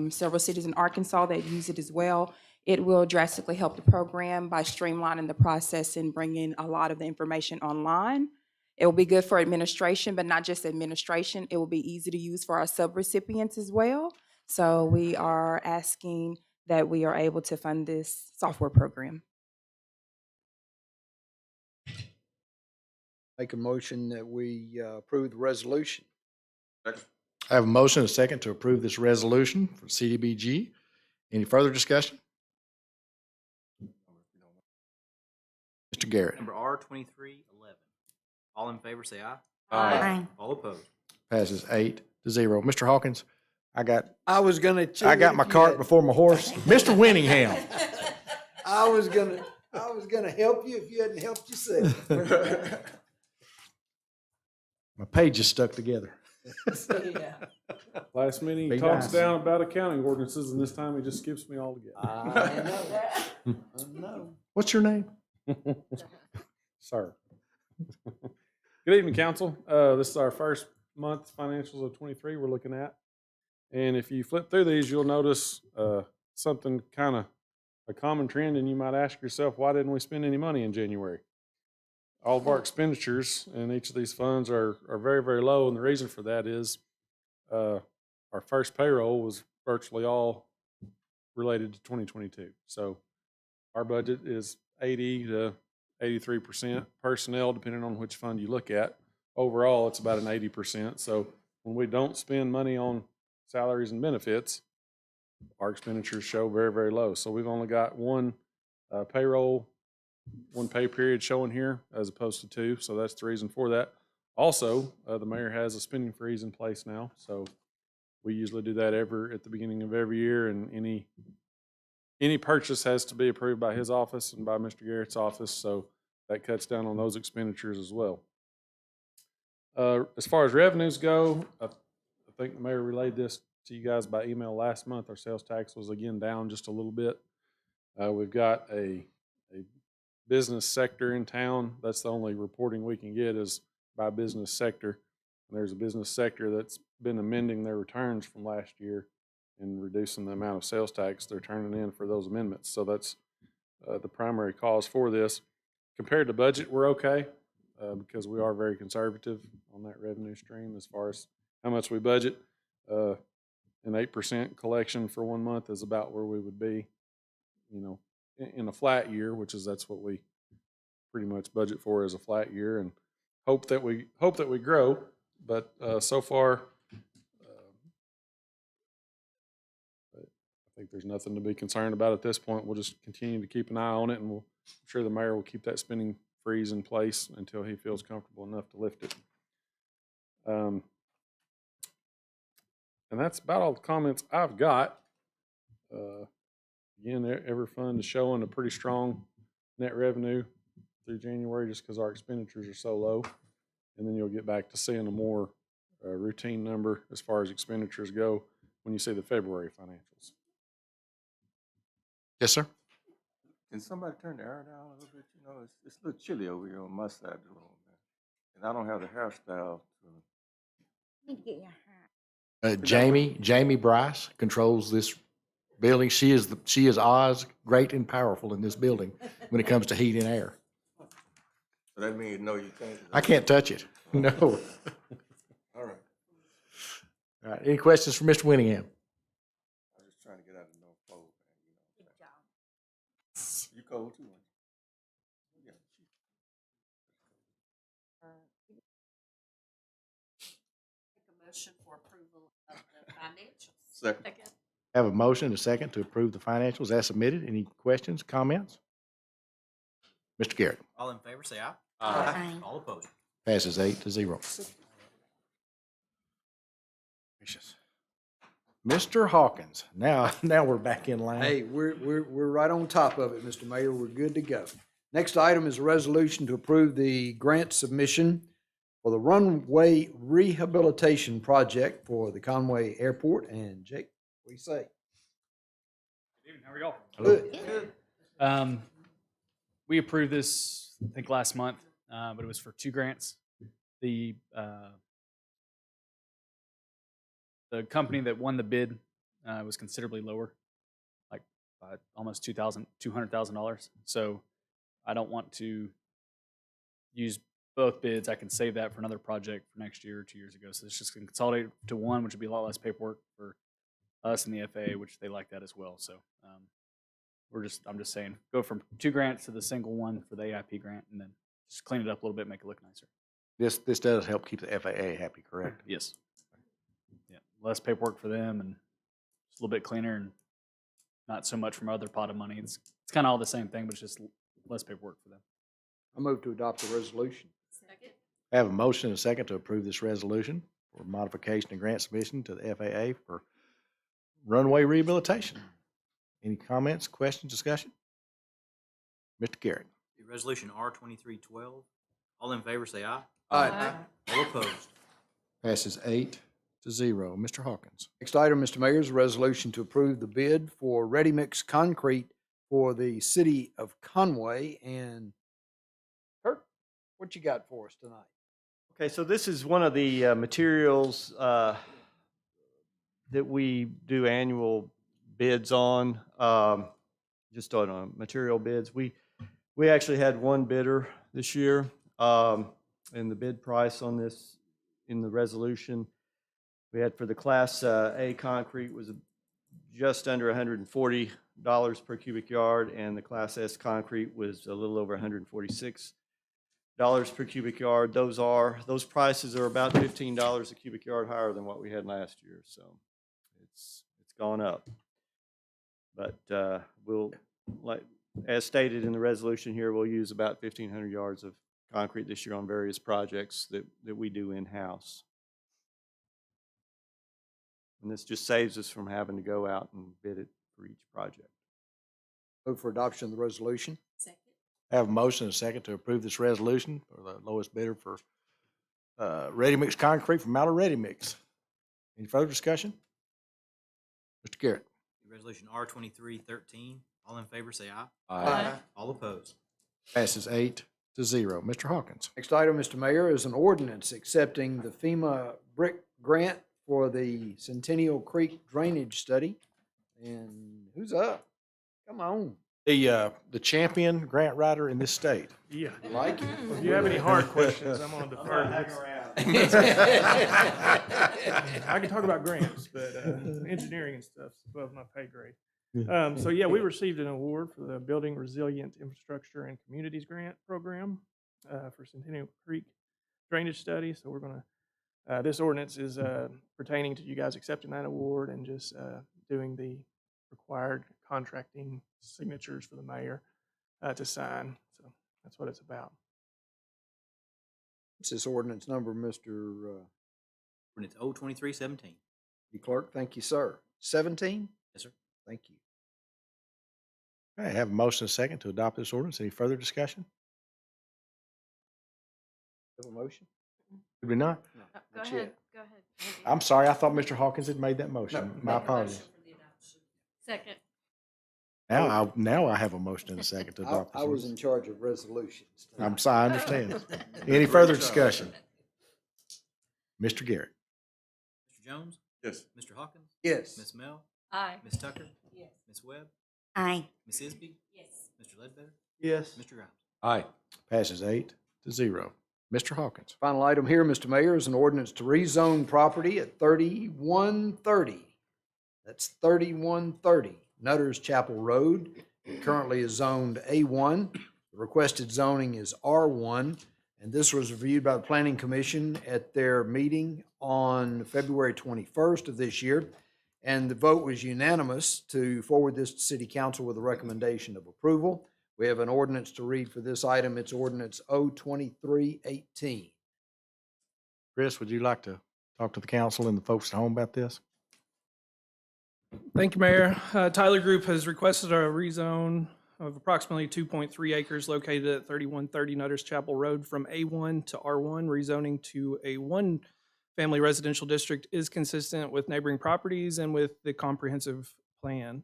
S13: several cities in Arkansas that use it as well. It will drastically help the program by streamlining the process and bringing a lot of the information online. It will be good for administration, but not just administration. It will be easy to use for our subrecipients as well. So we are asking that we are able to fund this software program.
S12: Make a motion that we approve the resolution.
S7: I have a motion and a second to approve this resolution for CDBG. Any further discussion? Mr. Garrett.
S11: Number R2311. All in favor say aye.
S10: Aye.
S11: All opposed?
S7: Passes 8-0. Mr. Hawkins, I got
S12: I was gonna.
S7: my cart before my horse. Mr. Winningham.
S12: I was gonna help you if you hadn't helped yourself.
S7: My pages stuck together.
S14: Last meeting, he
S7: Be
S14: talks
S7: nice.
S14: down about accounting ordinances, and this time he just skips me altogether.
S12: I know.
S7: What's your name?
S14: Sir. Good evening, council. This is our first month financials of 23 we're looking at. And if you flip through these, you'll notice something kind of a common trend, and you might ask yourself, why didn't we spend any money in January? All of our expenditures in each of these funds are very, very low, and the reason for that is our first payroll was virtually all related to 2022. So our budget is 80 to 83% personnel, depending on which fund you look at. Overall, it's about an 80%. So when we don't spend money on salaries and benefits, our expenditures show very, very low. So we've only got one payroll, one pay period showing here as opposed to two. So that's the reason for that. Also, the mayor has a spending freeze in place now. So we usually do that at the beginning of every year, and any purchase has to be approved by his office and by Mr. Garrett's office. So that cuts down on those expenditures as well. As far as revenues go, I think the mayor relayed this to you guys by email last month. Our sales tax was again down just a little bit. We've got a a business sector in town. That's the only reporting we can get is by business sector. And there's a business sector that's been amending their returns from last year and reducing the amount of sales tax they're turning in for those amendments. So that's the primary cause for this. Compared to budget, we're okay because we are very conservative on that revenue stream as far as how much we budget. An 8% collection for 1 month is about where we would be, in a flat year, that's what we pretty much budget for as a flat year, and hope that we grow. But so far, I think there's nothing to be concerned about at this point. We'll just continue to keep an eye on it, and I'm sure the mayor will keep that spending freeze in place until he feels comfortable enough to lift it. And that's about all the comments I've got. Again, every fund is showing a pretty strong net revenue through January just because our expenditures are so low. And then you'll get back to seeing a more routine number as far as expenditures go when you see the February financials.
S7: Yes, sir.
S6: Can somebody turn the air down a little bit? It's a little chilly over here on my side of the room, man. And I don't have the hairstyle.
S10: Need to get your hair.
S7: Jamie Bryce controls this building. She is Oz, great and powerful in this building when it comes to heat and air.
S6: So that means no, you can't.
S7: I can't touch it. No.
S6: All right.
S7: All right. Any questions for Mr. Winningham?
S6: I was just trying to get out of no cold, man. Good job. You cold too, man. Yeah.
S3: Make a motion for approval of the financials.
S6: Second.
S7: Have a motion and a second to approve the financials as submitted. Any questions, comments? Mr. Garrett.
S11: All in favor, say aye.
S10: Aye.
S11: All opposed.
S7: Passes 8-0. Mr. Hawkins, now we're back in line.
S12: Hey, we're right on top of it, Mr. Mayor. We're good to go. Next item is a resolution to approve the grant submission for the runway rehabilitation project for the Conway Airport. And Jake, what do you say?
S15: Good evening. How are y'all?
S12: Good.
S15: We approved this, I think, last month, but it was for 2 grants. The company that won the bid was considerably lower, like almost $200,000. So I don't want to use both bids. I can save that for another project for next year or 2 years ago. So it's just going to consolidate to one, which would be a lot less paperwork for us and the FAA, which they like that as well. So I'm just saying, go from 2 grants to the single one for the AIP grant, and then just clean it up a little bit, make it look nicer.
S7: This does help keep the FAA happy, correct?
S15: Yes. Yeah, less paperwork for them, and just a little bit cleaner, and not so much from other pot of money. It's kind of all the same thing, but it's just less paperwork for them.
S12: I move to adopt the resolution.
S3: Second.
S7: I have a motion and a second to approve this resolution for modification and grant submission to the FAA for runway rehabilitation. Any comments, questions, discussion? Mr. Garrett.
S11: Resolution R2312. All in favor, say aye.
S12: Aye.
S11: All opposed.
S7: Passes 8-0. Mr. Hawkins.
S12: Next item, Mr. Mayor, is a resolution to approve the bid for ready-mix concrete for the city of Conway. And Kurt, what you got for us tonight?
S16: Okay, so this is one of the materials that we do annual bids on, just on material bids. We actually had one bidder this year, and the bid price on this in the resolution we had for the Class A concrete was just under $140 per cubic yard, and the Class S concrete was a little over $146 per cubic yard. Those prices are about $15 a cubic yard higher than what we had last year, so it's gone up. But we'll, like as stated in the resolution here, we'll use about 1,500 yards of concrete this year on various projects that we do in-house. And this just saves us from having to go out and bid it for each project.
S12: Move for adoption of the resolution.
S3: Second.
S7: I have a motion and a second to approve this resolution for the lowest bidder for ready-mix concrete from Mallard Ready Mix. Any further discussion? Mr. Garrett.
S11: Resolution R2313. All in favor, say aye.
S1: Aye.
S11: All opposed.
S7: Passes 8-0. Mr. Hawkins.
S12: Next item, Mr. Mayor, is an ordinance accepting the FEMA brick grant for the Centennial Creek drainage study. And who's up? Come on.
S7: The champion grant writer in this state.
S4: Yeah.
S12: Like it.
S4: If you have any hard questions, I'm on defer. I can talk about grants, but engineering and stuff's above my pay grade. So yeah, we received an award for the Building Resilient Infrastructure and Communities Grant Program for Centennial Creek drainage study. So we're gonna, this ordinance is pertaining to you guys accepting that award and just doing the required contracting signatures for the mayor to sign. So that's what it's about.
S12: What's this ordinance number, Mr.
S11: Ordinance 02317.
S12: Clerk? Thank you, sir. 17?
S11: Yes, sir.
S12: Thank you.
S7: Okay, I have a motion and a second to adopt this ordinance. Any further discussion?
S12: Have a motion?
S7: Did we not?
S12: No,
S3: Go
S12: not
S3: ahead,
S12: yet.
S3: go ahead.
S7: I'm sorry, I thought Mr. Hawkins had made that motion.
S12: No.
S7: My
S3: Make a
S7: apologies.
S3: motion for the adoption. Second.
S7: Now I have a motion and a second to adopt this
S12: I was in
S7: ordinance.
S12: charge of resolutions.
S7: I'm sorry, I understand. Any further discussion? Mr. Garrett.
S11: Mr. Jones?
S6: Yes.
S11: Mr. Hawkins?
S12: Yes.
S11: Ms. Mel?
S3: Aye.
S11: Ms. Tucker?
S3: Yes.
S11: Ms. Webb?
S10: Aye.
S11: Ms. Isby?
S3: Yes.
S11: Mr. Ledbetter?
S12: Yes.
S11: Mr. Grimes?
S1: Aye.
S7: Passes 8-0. Mr. Hawkins.
S12: Final item here, Mr. Mayor, is an ordinance to rezone property at 3130. That's 3130 Nutter's Chapel Road. It currently is zoned A1. The requested zoning is R1. And this was reviewed by the Planning Commission at their meeting on February 21st of this year. And the vote was unanimous to forward this to City Council with a recommendation of approval. We have an ordinance to read for this item. It's ordinance 02318.
S7: Chris, would you like to talk to the council and the folks at home about this?
S2: Thank you, Mayor. Tyler Group has requested a rezone of approximately 2.3 acres located at 3130 Nutters Chapel Road from A1 to R1. Rezoning to a one-family residential district is consistent with neighboring properties and with the comprehensive plan.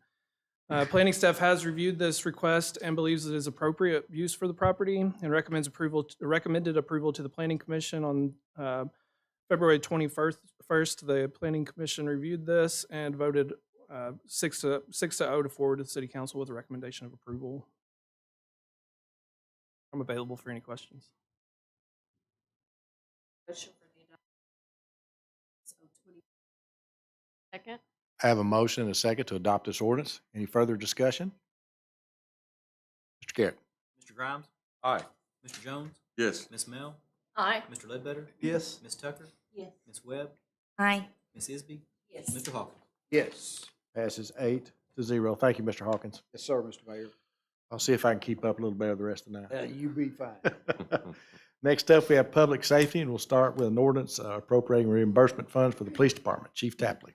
S2: Planning staff has reviewed this request and believes it is appropriate use for the property and recommended approval to the Planning Commission on February 21st. The Planning Commission reviewed this and voted 6-0 to forward to the City Council with a recommendation of approval. I'm available for any questions.
S3: Motion for the adoption. 020. Second.
S7: I have a motion and a second to adopt this ordinance. Any further discussion? Mr. Garrett.
S11: Mr. Grimes?
S1: Aye.
S11: Mr. Jones?
S6: Yes.
S11: Ms. Mel?
S3: Aye.
S11: Mr. Ledbetter?
S12: Yes.
S11: Ms. Tucker?
S3: Yes.
S11: Ms. Webb?
S10: Aye.
S11: Ms. Isby?
S3: Yes.
S11: Mr. Hawkins?
S12: Yes.
S7: Passes 8-0. Thank you, Mr. Hawkins.
S12: Yes, sir, Mr. Mayor.
S7: I'll see if I can keep up a little better the rest of the night.
S12: You be fine.
S7: Next up, we have public safety, and we'll start with an ordinance appropriating reimbursement funds for the police department. Chief Tapley.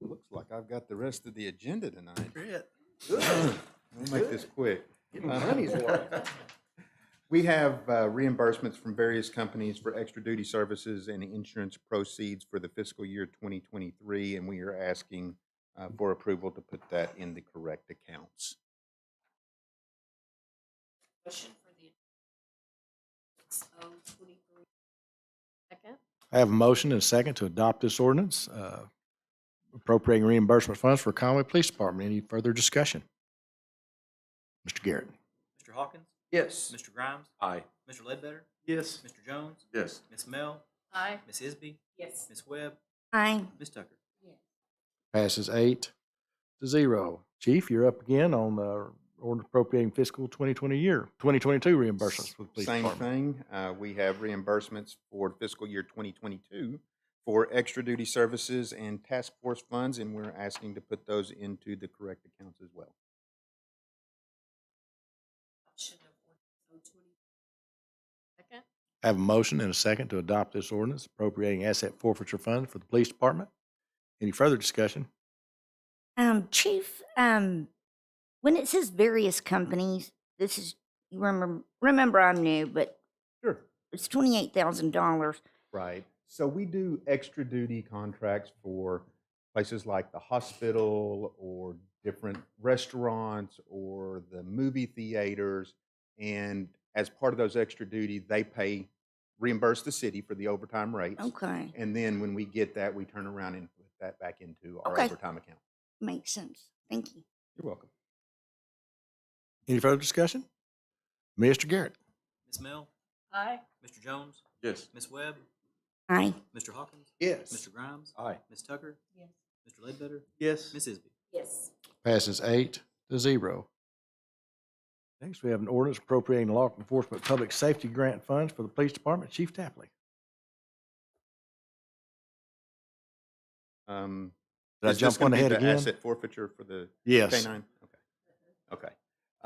S17: Looks like I've got the rest of the agenda tonight.
S12: Good.
S17: We'll make this quick.
S12: Get my money's worth.
S17: We have reimbursements from various companies for extra duty services and insurance proceeds for the fiscal year 2023, and we are asking for approval to put that in the correct accounts.
S3: Motion for the 023. Second.
S7: I have a motion and a second to adopt this ordinance, appropriating reimbursement funds for Conway Police Department. Any further discussion? Mr. Garrett.
S11: Mr. Hawkins?
S12: Yes.
S11: Mr. Grimes?
S1: Aye.
S11: Mr. Ledbetter?
S12: Yes.
S11: Mr. Jones?
S6: Yes.
S11: Ms. Mel?
S3: Aye.
S11: Ms. Isby?
S3: Yes.
S11: Ms. Webb?
S10: Aye.
S11: Ms. Tucker?
S3: Yes.
S7: Passes 8-0. Chief, you're up again on the ordinance appropriating fiscal 2022 reimbursements for the police
S17: Same
S7: department.
S17: thing. We have reimbursements for fiscal year 2022 for extra duty services and task force funds, and we're asking to put those into the correct accounts as well.
S3: Adoption of ordinance 020. Second.
S7: I have a motion and a second to adopt this ordinance appropriating asset forfeiture funds for the police department. Any further discussion?
S10: Chief, when it says various companies, this is, you remember I'm new, but
S17: Sure.
S10: it's $28,000.
S17: Right. So we do extra duty contracts for places like the hospital or different restaurants or the movie theaters. And as part of those extra duty, they reimburse the city for the overtime rates.
S10: Okay.
S17: And then when we get that, we turn around and put that back into our
S10: Okay.
S17: overtime account.
S10: Makes sense. Thank you.
S17: You're welcome.
S7: Any further discussion? Mr. Garrett?
S11: Ms. Mel?
S3: Aye.
S11: Mr. Jones?
S6: Yes.
S11: Ms. Webb?
S10: Aye.
S11: Mr. Hawkins?
S12: Yes.
S11: Mr. Grimes?
S7: Aye.
S11: Ms. Tucker?
S3: Yes.
S11: Mr. Ledbetter?
S16: Yes.
S11: Ms. Isby?
S3: Yes.
S7: Passes 8-0. Next, we have an ordinance appropriating law enforcement public safety grant funds for the police department. Chief Tapley. Did I
S17: Is this
S7: jump
S17: gonna
S7: one
S17: be
S7: ahead
S17: the
S7: again?
S17: asset forfeiture for the
S7: Yes.
S17: K-9? Okay. Okay.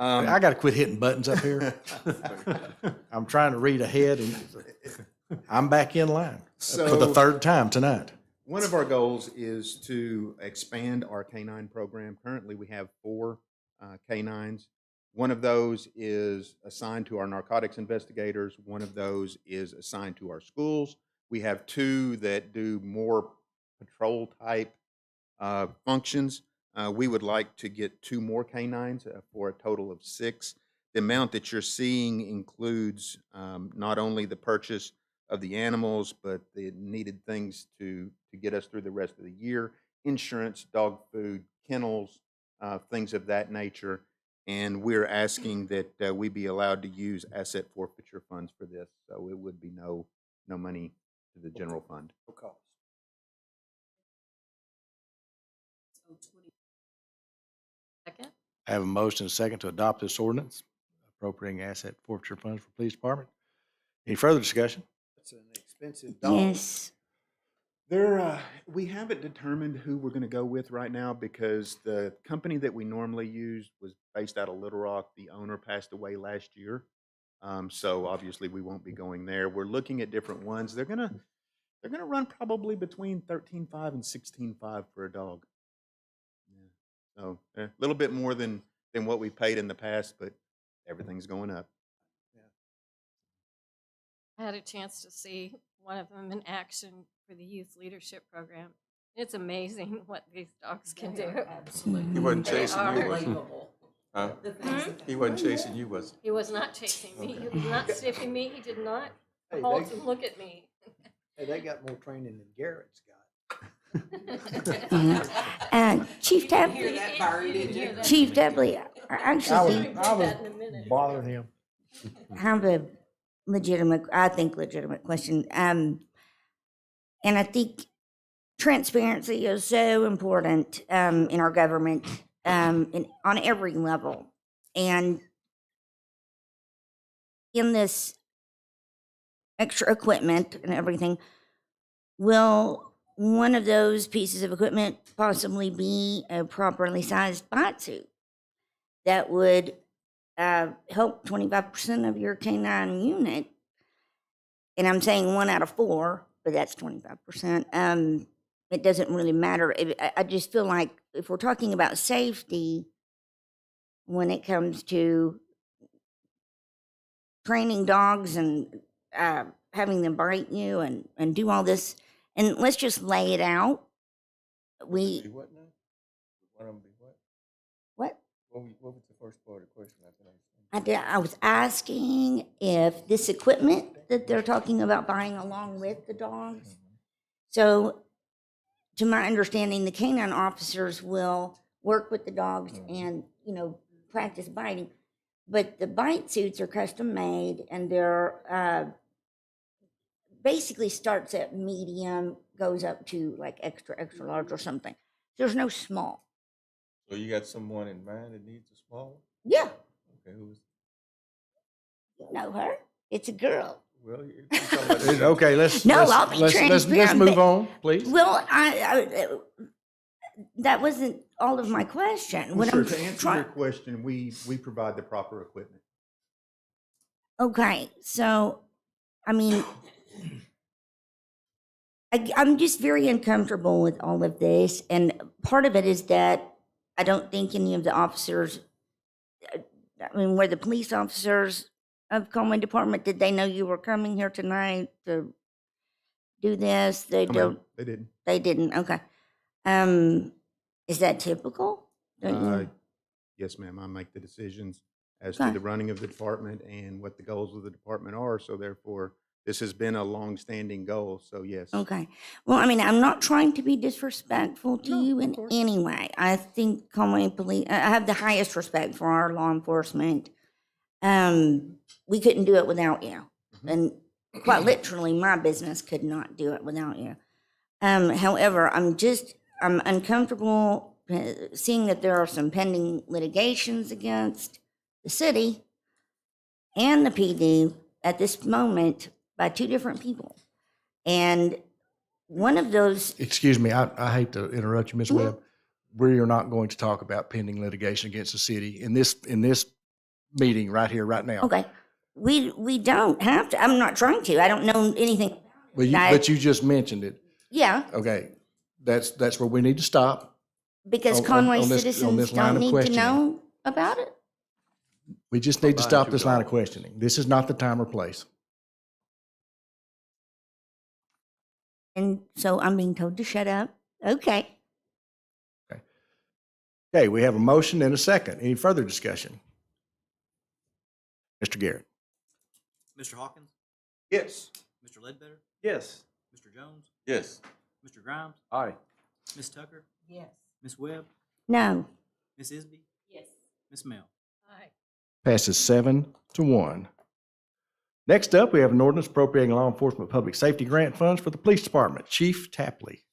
S7: I got to quit hitting buttons up here. I'm trying to read ahead, and I'm back in line for the
S17: So-
S7: third time tonight.
S17: One of our goals is to expand our K-9 program. Currently, we have 4 K-9s. One of those is assigned to our narcotics investigators. One of those is assigned to our schools. We have 2 that do more patrol type functions. We would like to get 2 more K-9s for a total of 6. The amount that you're seeing includes not only the purchase of the animals, but the needed things to get us through the rest of the year: insurance, dog food, kennels, things of that nature. And we're asking that we be allowed to use asset forfeiture funds for this. So it would be no money to the general fund.
S12: No cost.
S3: Second?
S7: I have a motion and a second to adopt this ordinance appropriating asset forfeiture funds for police department. Any further discussion?
S12: It's an expensive dog.
S10: Yes.
S17: We haven't determined who we're going to go with right now because the company that we normally use was based out of Little Rock. The owner passed away last year, so obviously we won't be going there. We're looking at different ones. They're gonna run probably between $13,500 and $16,500 for a dog. Yeah. So a little bit more than what we paid in the past, but everything's going up.
S3: I had a chance to see one of them in action for the youth leadership program. It's amazing what these dogs can do.
S10: Absolutely.
S6: He wasn't
S3: They
S6: chasing
S3: are
S6: you, was he?
S3: unbelievable.
S6: Huh?
S3: Hmm?
S6: He wasn't chasing you, was he?
S3: He was not chasing me. He was not sniffing me. He did not
S12: Hey,
S3: halt
S12: they-
S3: and look at me.
S12: Hey, they got more training than Garrett's got.
S10: Chief
S3: You
S10: Tapley.
S3: didn't hear that, Barry, did you?
S10: Chief Tapley, I actually
S7: I was bothering him.
S10: have a legitimate question. And I think transparency is so important in our government on every level. And in this extra equipment and everything, will one of those pieces of equipment possibly be a properly sized bite suit that would help 25% of your K-9 unit? And I'm saying 1 out of 4, but that's 25%. It doesn't really matter. I just feel like if we're talking about safety, when it comes to training dogs and having them bite you and do all this, and let's just lay it out.
S6: Be what now? One of them be what?
S10: What?
S6: What was the first part of the question? I can
S10: I was asking if this equipment that they're talking about buying along with the dogs. So, to my understanding, the canine officers will work with the dogs and, practice biting. But the bite suits are custom made and they're basically starts at medium, goes up to like extra large or something. There's no small.
S6: So you got someone in mind that needs a small one?
S10: Yeah,
S6: Okay, who's?
S10: you know her. It's a girl.
S6: Well, you're talking about the-
S7: Okay, let's
S10: I'll be
S7: let's
S10: transparent,
S7: move
S10: but-
S7: on, please.
S10: Well, that wasn't all of my question. What
S17: Sure,
S10: I'm
S17: to answer
S10: trying.
S17: your question, we provide the proper equipment.
S10: Okay, so, I mean, I'm just very uncomfortable with all of this, and part of it is that I don't think any of the officers, were the police officers of Conway Department, did they know you were coming here tonight to do this? They
S17: No,
S10: don't.
S17: ma'am, they didn't.
S10: They didn't, okay. Is that typical? don't you?
S17: Yes, ma'am, I make the decisions as to
S10: Okay.
S17: the running of the department and what the goals of the department are, so therefore, this has been a long-standing goal, so yes.
S10: Okay. Well, I mean, I'm not trying to be disrespectful to
S17: No,
S10: you
S17: of
S10: in
S17: course.
S10: any way. I think Conway Police, I have the highest respect for our law enforcement. We couldn't do it without you.
S17: Mm-hmm.
S10: And quite literally, my business could not do it without you. However, I'm uncomfortable seeing that there are some pending litigations against the city and the PD at this moment by two different people. And one of those,
S7: Excuse me, I hate to interrupt you, Ms.
S10: Mhm.
S7: Webb. We are not going to talk about pending litigation against the city in this meeting right here, right now.
S10: okay, we don't have to. I'm not trying to. I don't know anything.
S7: But you just mentioned it.
S10: Yeah,
S7: Okay, that's where we need to stop.
S10: because
S7: on
S10: Conway
S7: this
S10: citizens
S7: line
S10: don't
S7: of
S10: need to
S7: questioning.
S10: know about it.
S7: We just need to
S17: Behind
S7: stop
S17: two
S7: this line of
S17: dollars.
S7: questioning. This is not the time or place.
S10: And so I'm being told to shut up. Okay.
S7: Okay, we have a motion and a second. Any further discussion? Mr. Garrett?
S11: Mr. Hawkins?
S17: Yes.
S11: Mr. Ledbetter?
S14: Yes.
S11: Mr. Jones?
S6: Yes.
S11: Mr. Grimes?
S14: Aye.
S11: Ms. Tucker?
S9: Yes.
S11: Ms. Webb?
S10: No.
S11: Ms. Isby?
S9: Yes.
S11: Ms. Mel?
S3: Aye.
S7: Passes 7-1. Next up, we have an ordinance appropriating law enforcement public safety grant funds for the police department. Chief Tapley.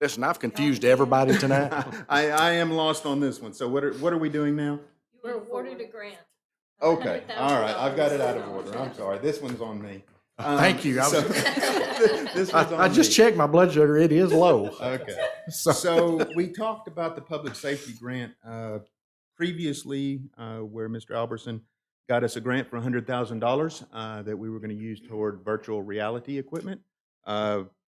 S7: Listen, I've confused everybody tonight.
S17: I am lost on this one, so what are we doing now?
S3: You were awarded a grant.
S17: Okay, all right, I've got it out of
S3: $100,000.
S17: order, I'm sorry, this one's on me.
S7: Thank you.
S17: This one's on
S7: I just
S17: me.
S7: checked my blood sugar. It is low.
S17: Okay.
S7: So-
S17: So we talked about the public safety grant previously, where Mr. Albertson got us a grant for $100,000 that we were going to use toward virtual reality equipment.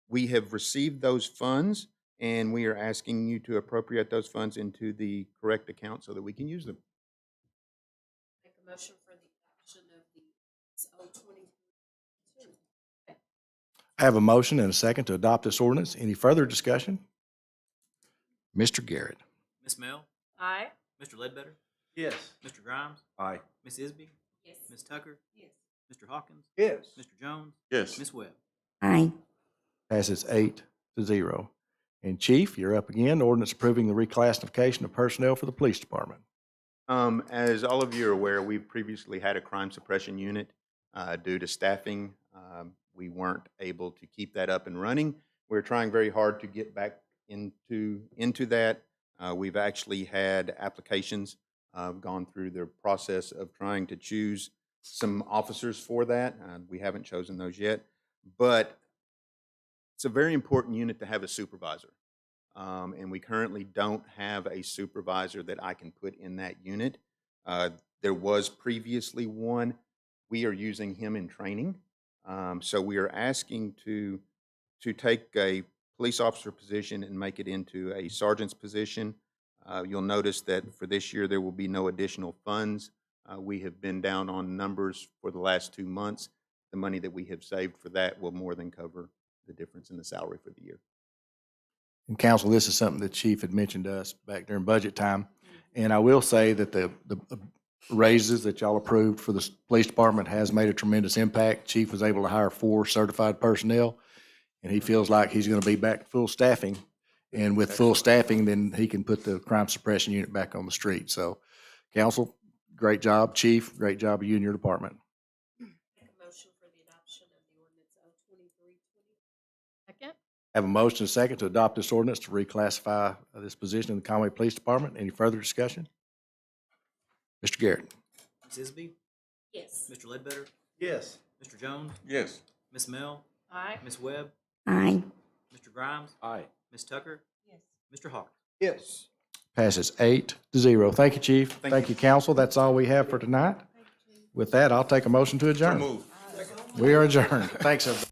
S17: We have received those funds, and we are asking you to appropriate those funds into the correct account so that we can use them.
S9: Make a motion for the adoption of the 022.
S7: I have a motion and a second to adopt this ordinance. Any further discussion? Mr. Garrett.
S11: Ms. Mel?
S3: Aye.
S11: Mr. Ledbetter?
S14: Yes.
S11: Mr. Grimes?
S14: Aye.
S11: Ms. Isby?
S9: Yes.
S11: Ms. Tucker?
S9: Yes.
S11: Mr. Hawkins?
S17: Yes.
S11: Mr. Jones?
S6: Yes.
S11: Ms. Webb?
S10: Aye.
S7: Passes 8-0. And Chief, you're up again. Ordinance approving the reclassification of personnel for the police department.
S17: As all of you are aware, we've previously had a crime suppression unit. Due to staffing, we weren't able to keep that up and running. We're trying very hard to get back into that. We've actually had applications, gone through the process of trying to choose some officers for that. We haven't chosen those yet, but it's a very important unit to have a supervisor. And we currently don't have a supervisor that I can put in that unit. There was previously one. We are using him in training. So we are asking to take a police officer position and make it into a sergeant's position. You'll notice that for this year, there will be no additional funds. We have been down on numbers for the last 2 months. The money that we have saved for that will more than cover the difference in the salary for the year.
S7: And council, this is something that Chief had mentioned to us back during budget time. And I will say that the raises that y'all approved for the police department has made a tremendous impact. Chief was able to hire 4 certified personnel, and he feels like he's going to be back to full staffing. And with full staffing, then he can put the crime suppression unit back on the street. So council, great job. Chief, great job of you and your department.
S9: Make a motion for the adoption of the ordinance 02320.
S3: Second?
S7: Have a motion and a second to adopt this ordinance to reclassify this position in the Conway Police Department. Any further discussion? Mr. Garrett.
S11: Ms. Isby?
S9: Yes.
S11: Mr. Ledbetter?
S14: Yes.
S11: Mr. Jones?
S6: Yes.
S11: Ms. Mel?
S3: Aye.
S11: Ms. Webb?
S10: Aye.
S11: Mr. Grimes?
S14: Aye.
S11: Ms. Tucker?
S9: Yes.
S11: Mr. Hawkins?
S17: Yes.
S7: Passes 8-0. Thank you, Chief. Thank you, council. That's all we have for tonight. With that, I'll take a motion to adjourn.
S6: Move.
S7: We are adjourned. Thanks, everybody.